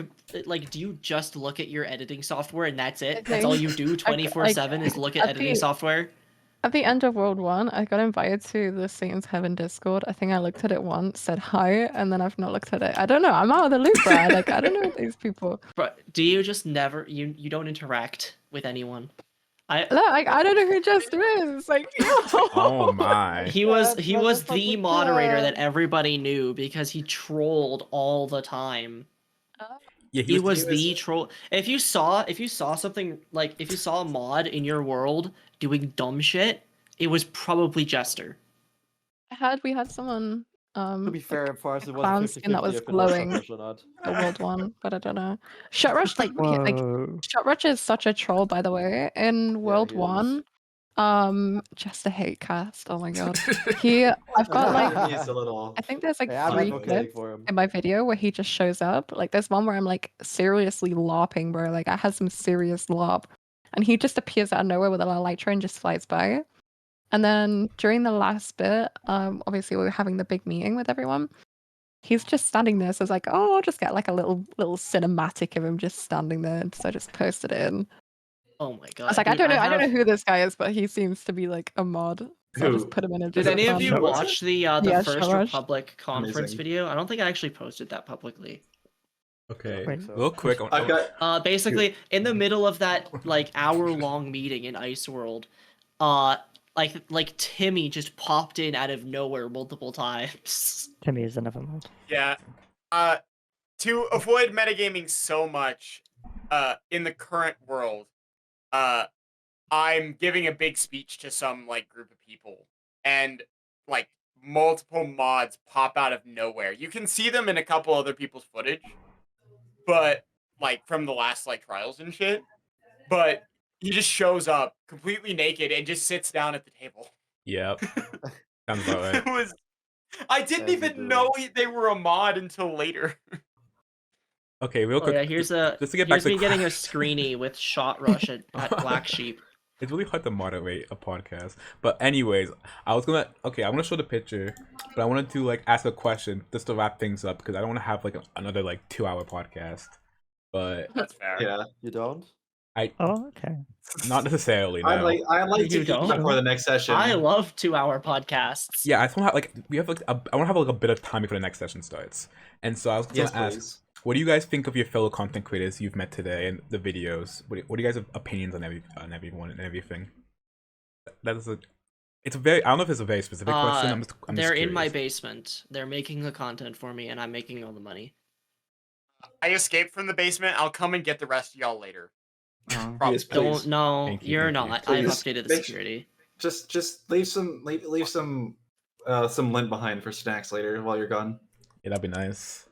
like? Do you just look at your editing software and that's it? That's all you do 24/7 is look at at editing the- software. At the end of World 1, I got invited to the Satan's Heaven Discord. I think I looked at it once, said hi, and then I've not looked at it. I don't know. I'm out of the loop, Brad. Like, I don't know these people. But do you just never you don't interact with anyone? Look, I don't know who Jester is. Like, Oh my. He was Yeah, he but was that's not the the moderator plan. that everybody knew because he trolled all the time. Yeah, He was he was- the troll. If you saw something like if you saw a mod in your world doing dumb shit, it was probably Jester. We had someone To be fair, for us, a it was clown 50-50 skin that was if it was glowing Shotrush or not. at World 1, but I don't know. Shotrush Whoa. Shotrush is such a troll, by the way. In World he is. 1, just a hate cast. Oh my god. I've got like He's a little. I think there's like Yeah, I'm 3 advocating clips for him. in my video where he just shows up. Like there's one where I'm like seriously LARPing, bro. Like I had some serious LARP. And he just appears out of nowhere with a Elytra and just flies by. And then during the last bit, obviously we were having the big meeting with everyone. He's just standing there, so I was like, oh, I'll just get like a little cinematic of him just standing there. So I just posted it in. Oh my god. I was like, dude, I don't know who this guy is, but he seems to be like a mod. So I Who? just put him in a Did just any of you random- watch the Yeah, First Shotrush. Republic conference Amazing. video? I don't think I actually posted that publicly. Okay, Wait, so. real quick. I've got. Basically, in the middle of that like hour-long meeting in Ice World, like Timmy just popped in out of nowhere multiple times. Timmy is another mod. Yeah. To avoid metagaming so much, in the current world, I'm giving a big speech to some like group of people, and like multiple mods pop out of nowhere. You can see them in a couple other people's footage, but like from the last like trials and shit. But he just shows up completely naked and just sits down at the table. Yep. Sounds about right. It was. I didn't As you even do. know they were a mod until later. Okay, real Oh quick. yeah, here's just to get back here's to me getting a Crash. screeny with Shot Rush at Black Sheep. It's really hard to moderate a podcast. But anyways, I'm gonna show the picture, but I wanted to like ask a question just to wrap things up because I don't want to have like another like 2-hour podcast. But That's fair. Yeah. You don't? Oh, okay. not necessarily. No. I like to You eat don't? before the next session. I love 2-hour podcasts. Yeah, I just want to have like we have like I want to have like a bit of time before the next session starts. And so I was gonna Yes, ask, please. what do you guys think of your fellow content creators you've met today and the videos? What do you guys have opinions on everyone and everything? That is it's a very I don't know if it's a very specific question. I'm just They're in my curious. basement. They're making the content for me, and I'm making all the money. I escaped from the basement. I'll come and get the rest of y'all later. Yes, please. Don't no, Thank you, you're thank you. not. Please. I've updated the Make- security. Just leave some lint behind for snacks later while you're gone. Yeah, that'd be nice.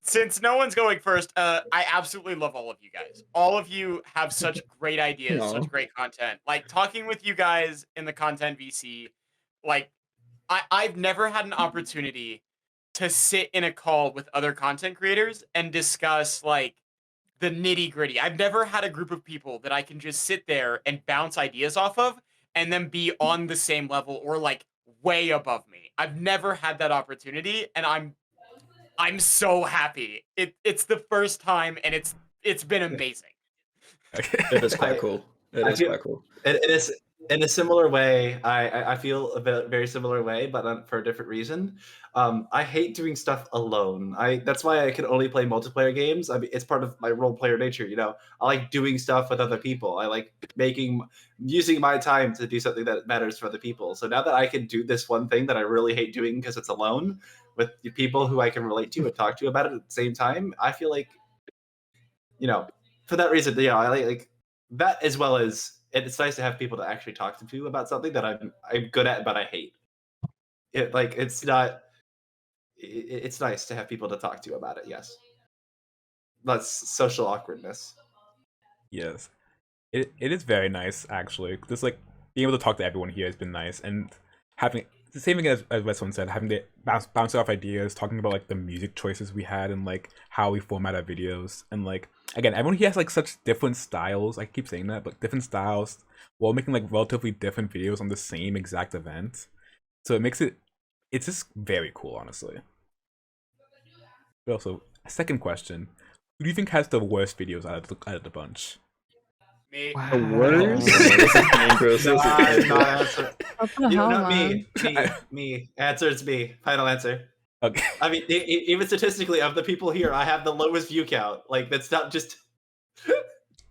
Since no one's going first, I absolutely love all of you guys. All of you have such great ideas, Aw. such great content. Like talking with you guys in the content VC, like I've never had an opportunity to sit in a call with other content creators and discuss like the nitty gritty. I've never had a group of people that I can just sit there and bounce ideas off of and then be on the same level or like way above me. I've never had that opportunity, and I'm so happy. It's the first time, and it's been amazing. It is quite cool. It I is feel- quite cool. It is in a similar way. I feel a very similar way, but for a different reason. I hate doing stuff alone. That's why I can only play multiplayer games. I mean, it's part of my role player nature. You know, I like doing stuff with other people. I like using my time to do something that matters for other people. So now that I can do this one thing that I really hate doing because it's alone with the people who I can relate to and talk to about it at the same time, I feel like, you know, for that reason, yeah, I like that as well as it's nice to have people to actually talk to about something that I'm good at but I hate. It's nice to have people to talk to about it. Yes, that's social awkwardness. Yes. It is very nice actually. Just like being able to talk to everyone here has been nice, and having the same thing as Westone said, having to bounce off ideas, talking about like the music choices we had and like how we format our videos, and like again, everyone here has like such different styles. I keep saying that, but different styles while making like relatively different videos on the same exact event. So it makes it's just very cool, honestly. But also, a second question: who do you think has the worst videos out of the bunch? Me. The worst? This is dangerous. This is dangerous. What the hell, Not man? me. Answer, it's me. Final answer. Okay. I mean, even statistically, of the people here, I have the lowest view count. Like, that's not just.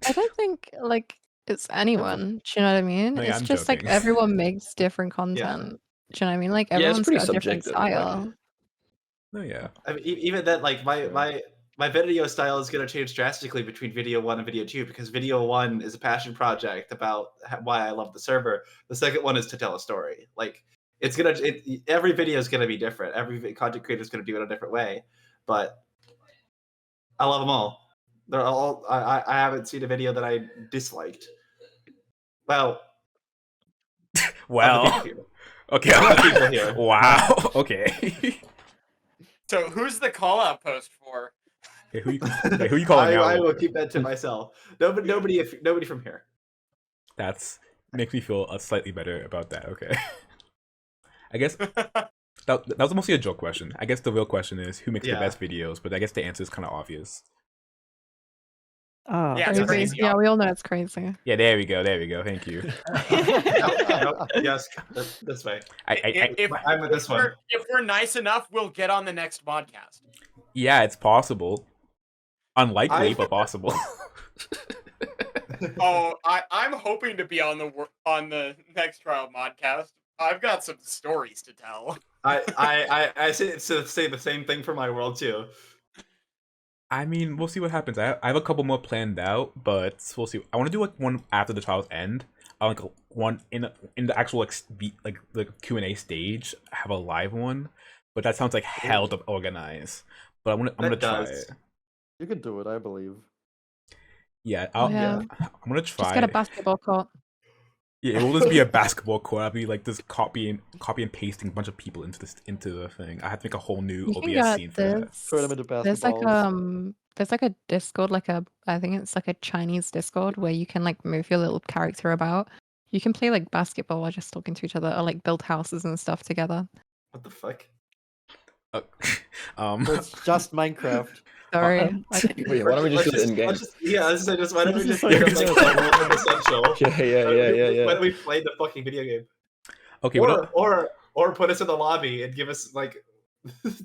I don't think like it's anyone. Do you know what I mean? No, yeah, It's I'm just joking. like everyone makes different content. Do you know what I mean? Like Yeah, it's everyone's pretty got a different subjective, like- style. No, yeah. I mean, even then, like my my video style is going to change drastically between video 1 and video 2 because video 1 is a passion project about why I love the server. The second one is to tell a story. Like every video is going to be different. Every content creator is going to do it a different way, but I love them all. They're all. I haven't seen a video that I disliked. Well, Well, okay. Of the people here. Wow. Okay. So who's the call out post for? Okay, who you calling out? I will keep that to myself. Nobody from here. That's makes me feel slightly better about that. Okay. I guess that was mostly a joke question. I guess the real question is who makes the best videos, but I guess the answer is kind of obvious. Ah, Yeah, it's Crazy. crazy. Yeah, we all know it's crazy. Yeah, there we go. Thank you. Yes, this way. I'm with this one. If we're nice enough, we'll get on the next podcast. Yeah, it's possible. Unlikely, but possible. Oh, I'm hoping to be on the next trial modcast. I've got some stories to tell. I say the same thing for my world too. I mean, we'll see what happens. I have a couple more planned out, but we'll see. I want to do like one after the trials end. I like one in the actual like the Q&A stage. I have a live one, but that sounds like hell to organize. But I'm gonna try it. You can do it, I believe. Yeah, Yeah. I'm gonna try. Just get a basketball court. Yeah, it will just be a basketball court. I'll be like just copy and pasting a bunch of people into the thing. I have to make a whole new You can OBS get scene for that. this. Turn them into There's like basketballs. there's like a Discord, I think it's like a Chinese Discord where you can like move your little character about. You can play like basketball while just talking to each other, or like build houses and stuff together. What the fuck? It's just Minecraft. Sorry. Wait, why don't we just do it in game? Why don't we just This give is it so like essential? Yeah. Why don't we play the fucking video game? Okay, or put us in the lobby and give us like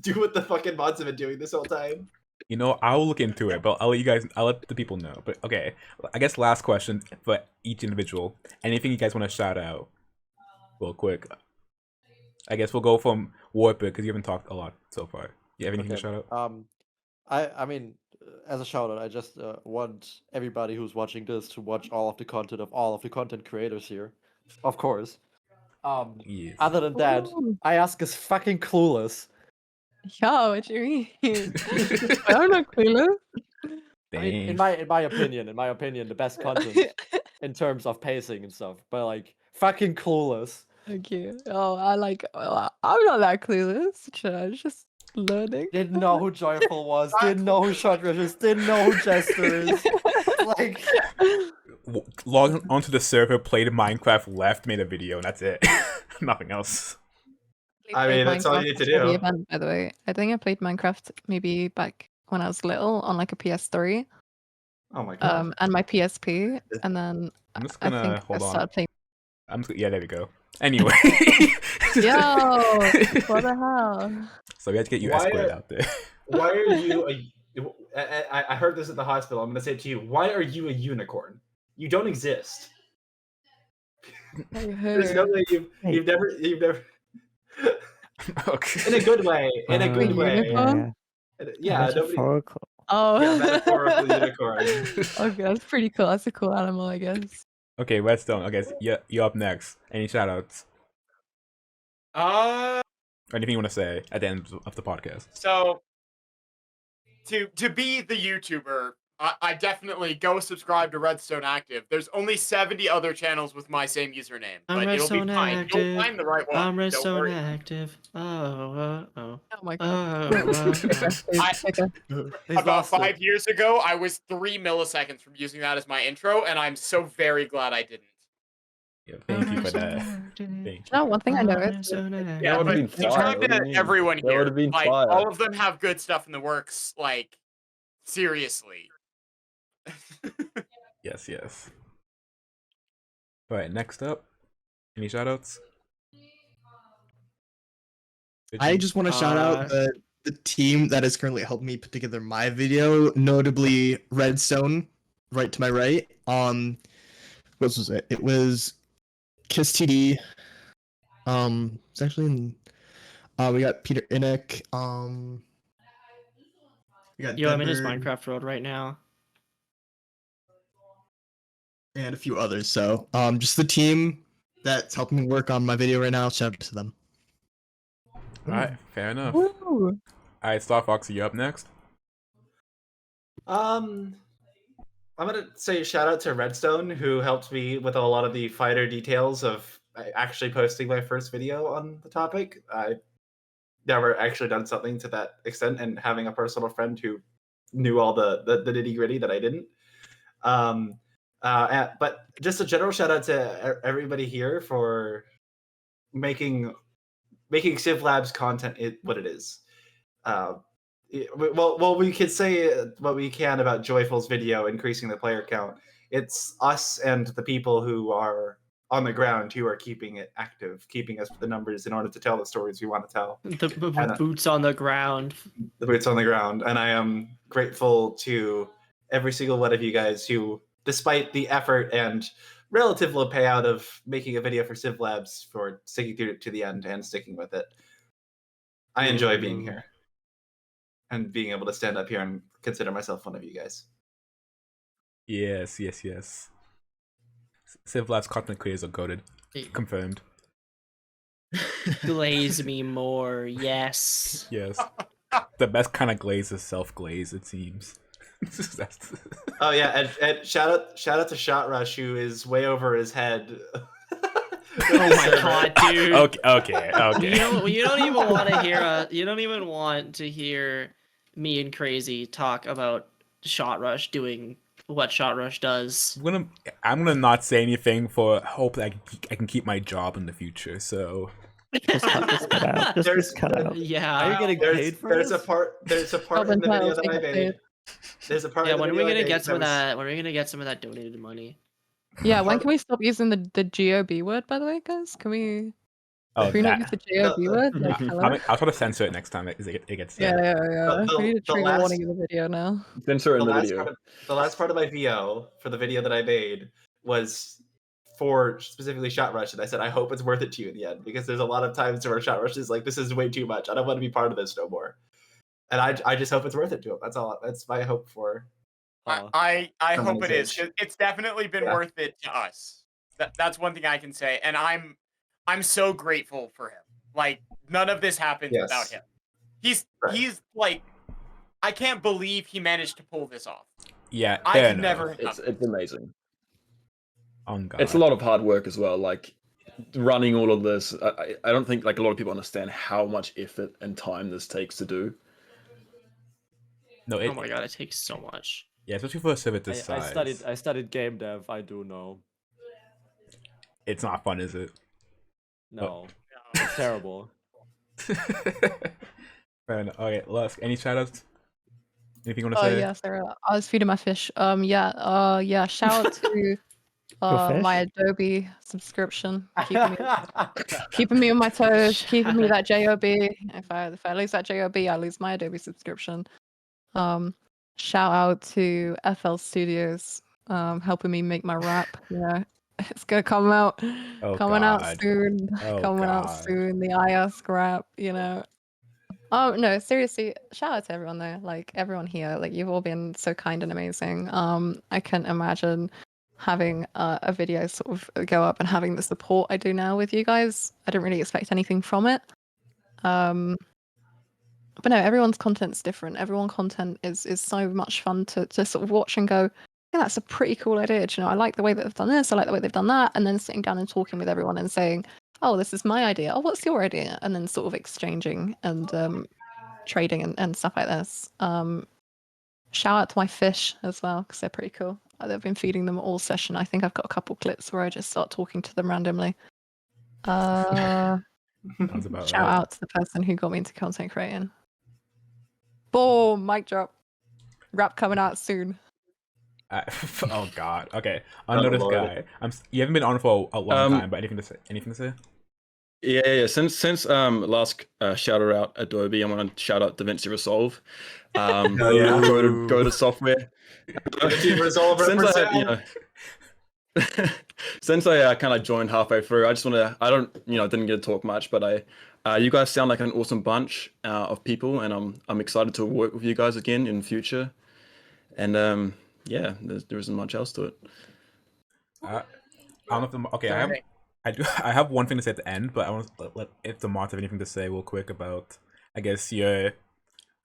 do what the fucking mods have been doing this whole time. You know, I'll look into it, but I'll let the people know. But okay, I guess last question for each individual. Anything you guys want to shout out real quick? I guess we'll go from Warper because you haven't talked a lot so far. You have anything to shout out? I mean, as a shout out, I just want everybody who's watching this to watch all of the content of all of the content creators here, of course. Yes. Other than that, Ooh. I ask is fucking clueless. Yo, what you mean? I'm not clueless. I mean, in my opinion, the best content in terms of pacing and stuff, but like fucking clueless. Thank you. Oh, I'm not that clueless. I'm just learning. Didn't know who Joyful was. Didn't know who Shot Rush Didn't know who Jester is. Like, log onto the server, played Minecraft, left, made a video, and that's it. Nothing else. I mean, that's all you need to do. The event, by the way, I think I played Minecraft maybe back when I was little on like a PS3. Oh my god. And my PSP, and then I'm just gonna hold on. Started playing. Yeah, there we go. Anyway. Yo, what the hell? So we had to get you escorted out there. Why are you I heard this at the hospital. I'm gonna say it to you. Why are you a unicorn? You don't exist. There's no way you've never Okay. In a good way. In a good way. Unicorn? Yeah, metaphorical. Oh, yeah, metaphorical unicorn. Okay, that's pretty cool. That's a cool animal, I guess. Okay, Redstone. I guess you're up next. Any shoutouts? Or anything you want to say at the end of the podcast? So, to be the YouTuber, I definitely go subscribe to Redstone Active. There's only 70 other channels with my same username, but it'll be fine. You'll find the right one. I'm Redstone Active. Oh my god. About 5 years ago, I was 3 milliseconds from using that as my intro, and I'm so very glad I didn't. Yeah, thank you for that. Thank you. No, one thing I noticed. Yeah, but subscribe to everyone here. Like, all of them have good stuff in the works. Like, seriously. Yes. Alright, next up. Any shoutouts? I just want to shout out the team that is currently helping me put together my video, notably Redstone, right to my right. What was it? It was Kiss TD. It's actually in, we got Peter Innick. We got Yo, I'm in his Deadbird Minecraft world right now. and a few others. So, just the team that's helping me work on my video right now. Shout out to them. All right, fair enough. Woo! All right, Star Fox, you up next? I'm gonna say shout out to Redstone, who helped me with a lot of the finer details of actually posting my first video on the topic. I never actually done something to that extent, and having a personal friend who knew all the nitty gritty that I didn't. But just a general shout out to everybody here for making CivLabs content what it is. Well, we could say what we can about Joyful's video increasing the player count. It's us and the people who are on the ground who are keeping it active, keeping us with the numbers in order to tell the stories we want to tell. The boots on the ground. The boots on the ground. And I am grateful to every single one of you guys who, despite the effort and relative low payout of making a video for CivLabs, for sticking through to the end and sticking with it. I enjoy being here and being able to stand up here and consider myself one of you guys. Yes. CivLabs content creators are goated. Confirmed. Glaze me more, yes. Yes. The best kind of glaze is self-glaze, it seems. Oh yeah, and shout out to Shot Rush, who is way over his head. Oh my god, dude. Okay. You don't even want to hear you don't even want to hear me and Crazy talk about Shot Rush doing what Shot Rush does. I'm gonna not say anything for hope that I can keep my job in the future. So just cut out. Just cut out. Yeah. Are you getting paid for there's this? a part in the video that I made. There's a part. Yeah, in the when are we video I gonna made get some of was- that? When are we gonna get some of that donated money? Yeah, when can we stop using the GOB word, by the way, guys? Can we not use the GOB word? Like, hello? I'll try to censor it next time it gets said. Yeah. We need a trigger warning in the video now. Censor in the video. The last part of my VO for the video that I made was for specifically Shot Rush, and I said I hope it's worth it to you in the end, because there's a lot of times where Shot Rush is like, this is way too much. I don't want to be part of this no more. And I just hope it's worth it to him. That's all. That's my hope for. I hope it is. It's definitely been worth it to us. That's one thing I can say, and I'm so grateful for him. Like, none of this happened without him. He's like, I can't believe he managed to pull this off. Yeah, I could never. It's amazing. On God. It's a lot of hard work as well. Like running all of this, I don't think like a lot of people understand how much effort and time this takes to do. No, oh my god, it takes so much. Yeah, especially for a server this size. I studied game dev. I do know. It's not fun, is it? No, it's terrible. Fair enough. Okay, Lusk, any shoutouts? Anything you want to Oh say? yeah, Sarah. I was feeding my fish. Yeah. Shout out to my Adobe subscription, keeping me on my toes, keeping me that JOB. If I lose that JOB, I lose my Adobe subscription. Shout out to FL Studios, helping me make my rap. Yeah, it's gonna come out, out soon. Out soon. The IS rap, Oh no, seriously, shout out to everyone though. Like everyone here, like you've all been so kind and amazing. I can't imagine having a video sort of go up and having the support I do now with you guys. I didn't really expect anything from it. But no, everyone's content's different. Everyone's content is so much fun to sort of watch and go, yeah, that's a pretty cool idea. I like the way that they've done this, I like the way they've done that, and then sitting down and talking with everyone and saying, oh, this is my idea. Oh, what's your idea? And then sort of exchanging and trading and stuff like this. Shout out to my fish as well, because they're pretty cool. They've been feeding them all session. I think I've got a couple clips where I just start talking to them randomly. Shout out to the person who got me into content creating. Boom, mic drop. Rap coming out soon. Oh God. Okay, unnoticed guy. You haven't been on for a long time, but anything to say? Anything to say? Yeah. Since last shout out Adobe, I'm gonna shout out DaVinci Resolve. Go to software. DaVinci Resolve represent. Since I kind of joined halfway through, I just want to. I don't, didn't get to talk much, but you guys sound like an awesome bunch of people, and I'm excited to work with you guys again in the future. And yeah, there isn't much else to it. I don't know if Sorry. I have one thing to say at the end, but I want to let if the Mart have anything to say real quick about, I guess, your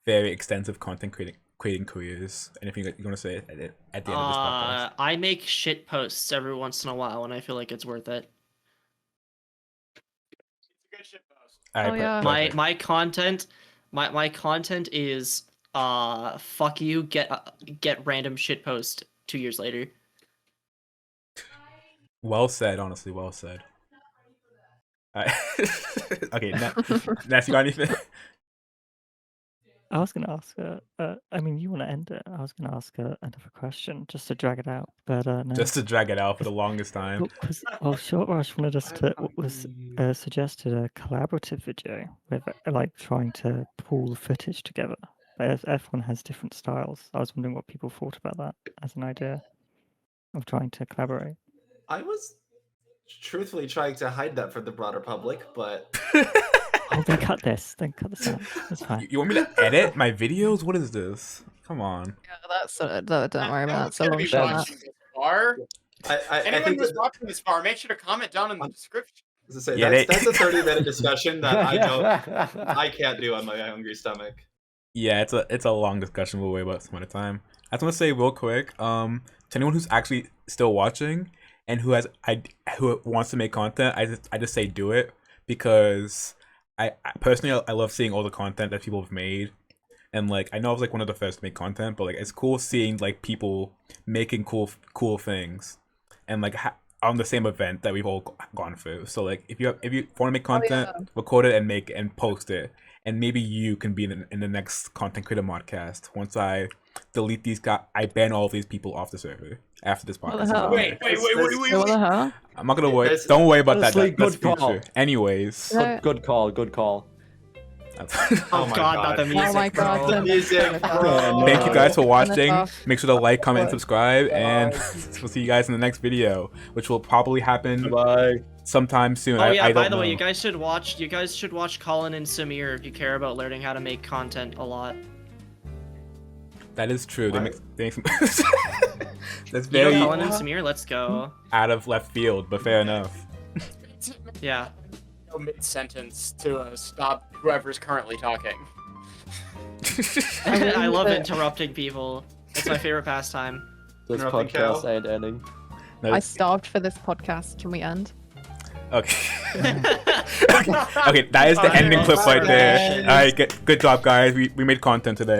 very extensive content creating careers. Anything that you want to say at the end of this podcast? I make shit posts every once in a while when I feel like it's worth it. It's a good shit post. Alright, yeah. perfect. My content is fuck you, get random shit post 2 years later. Well said, honestly, well said. Okay, Ness, you got anything? I was going to ask, I mean, you want to end it. I was going to ask another question just to drag it out, but no. Just to drag it out for the longest time. Well, Short Rush wanted us to suggested a collaborative video with like trying to pull footage together. But everyone has different styles. I was wondering what people thought about that as an idea of trying to collaborate. I was truthfully trying to hide that from the broader public, but Oh, then cut this. Then cut this out. That's fine. You want me to edit my videos? What is this? Come on. Yeah, don't worry about that. It's a Gonna long be shot. watching this far. I Anyone think who's watching this far, make sure to comment down in the description. as I say, Yeah, that's a 30-minute discussion that I can't do on my hungry stomach. Yeah, it's a long discussion. We'll wait about some other time. I just want to say real quick, to anyone who's actually still watching and who wants to make content, I just say do it, because I personally love seeing all the content that people have made, and like I know I was like one of the first to make content, but like it's cool seeing like people making cool things, and like on the same event that we've all gone through. So like if you want to make content, record it and make and post it, and maybe you can be in the next content creator modcast. Once I delete these guys, I ban all of these people off the server after this What the podcast. hell? Wait. What the hell? I'm not gonna worry. Don't worry about Honestly, that. That's good call. future. Anyways. No. Good call. Good call. Oh my god, God. not the music. Oh my god. bro. The music, bro. Thank you guys for watching. off. Make sure to like, comment, and subscribe, and we'll see you guys in the next video, which will probably happen Bye. sometime soon. Oh yeah, I by don't the way, know. you guys should watch Colin and Samir if you care about learning how to make content a lot. That is true. They make some that's You know very Colin and Samir? Let's go. out of left field, but fair enough. Yeah. Mid-sentence to stop whoever's currently talking. I love interrupting people. It's my favorite pastime. This Interrupting podcast Cal. ain't ending. No, I starved for this podcast. Can we end? okay. Okay, that is the ending clip right there. All right, good job, guys. We made content today.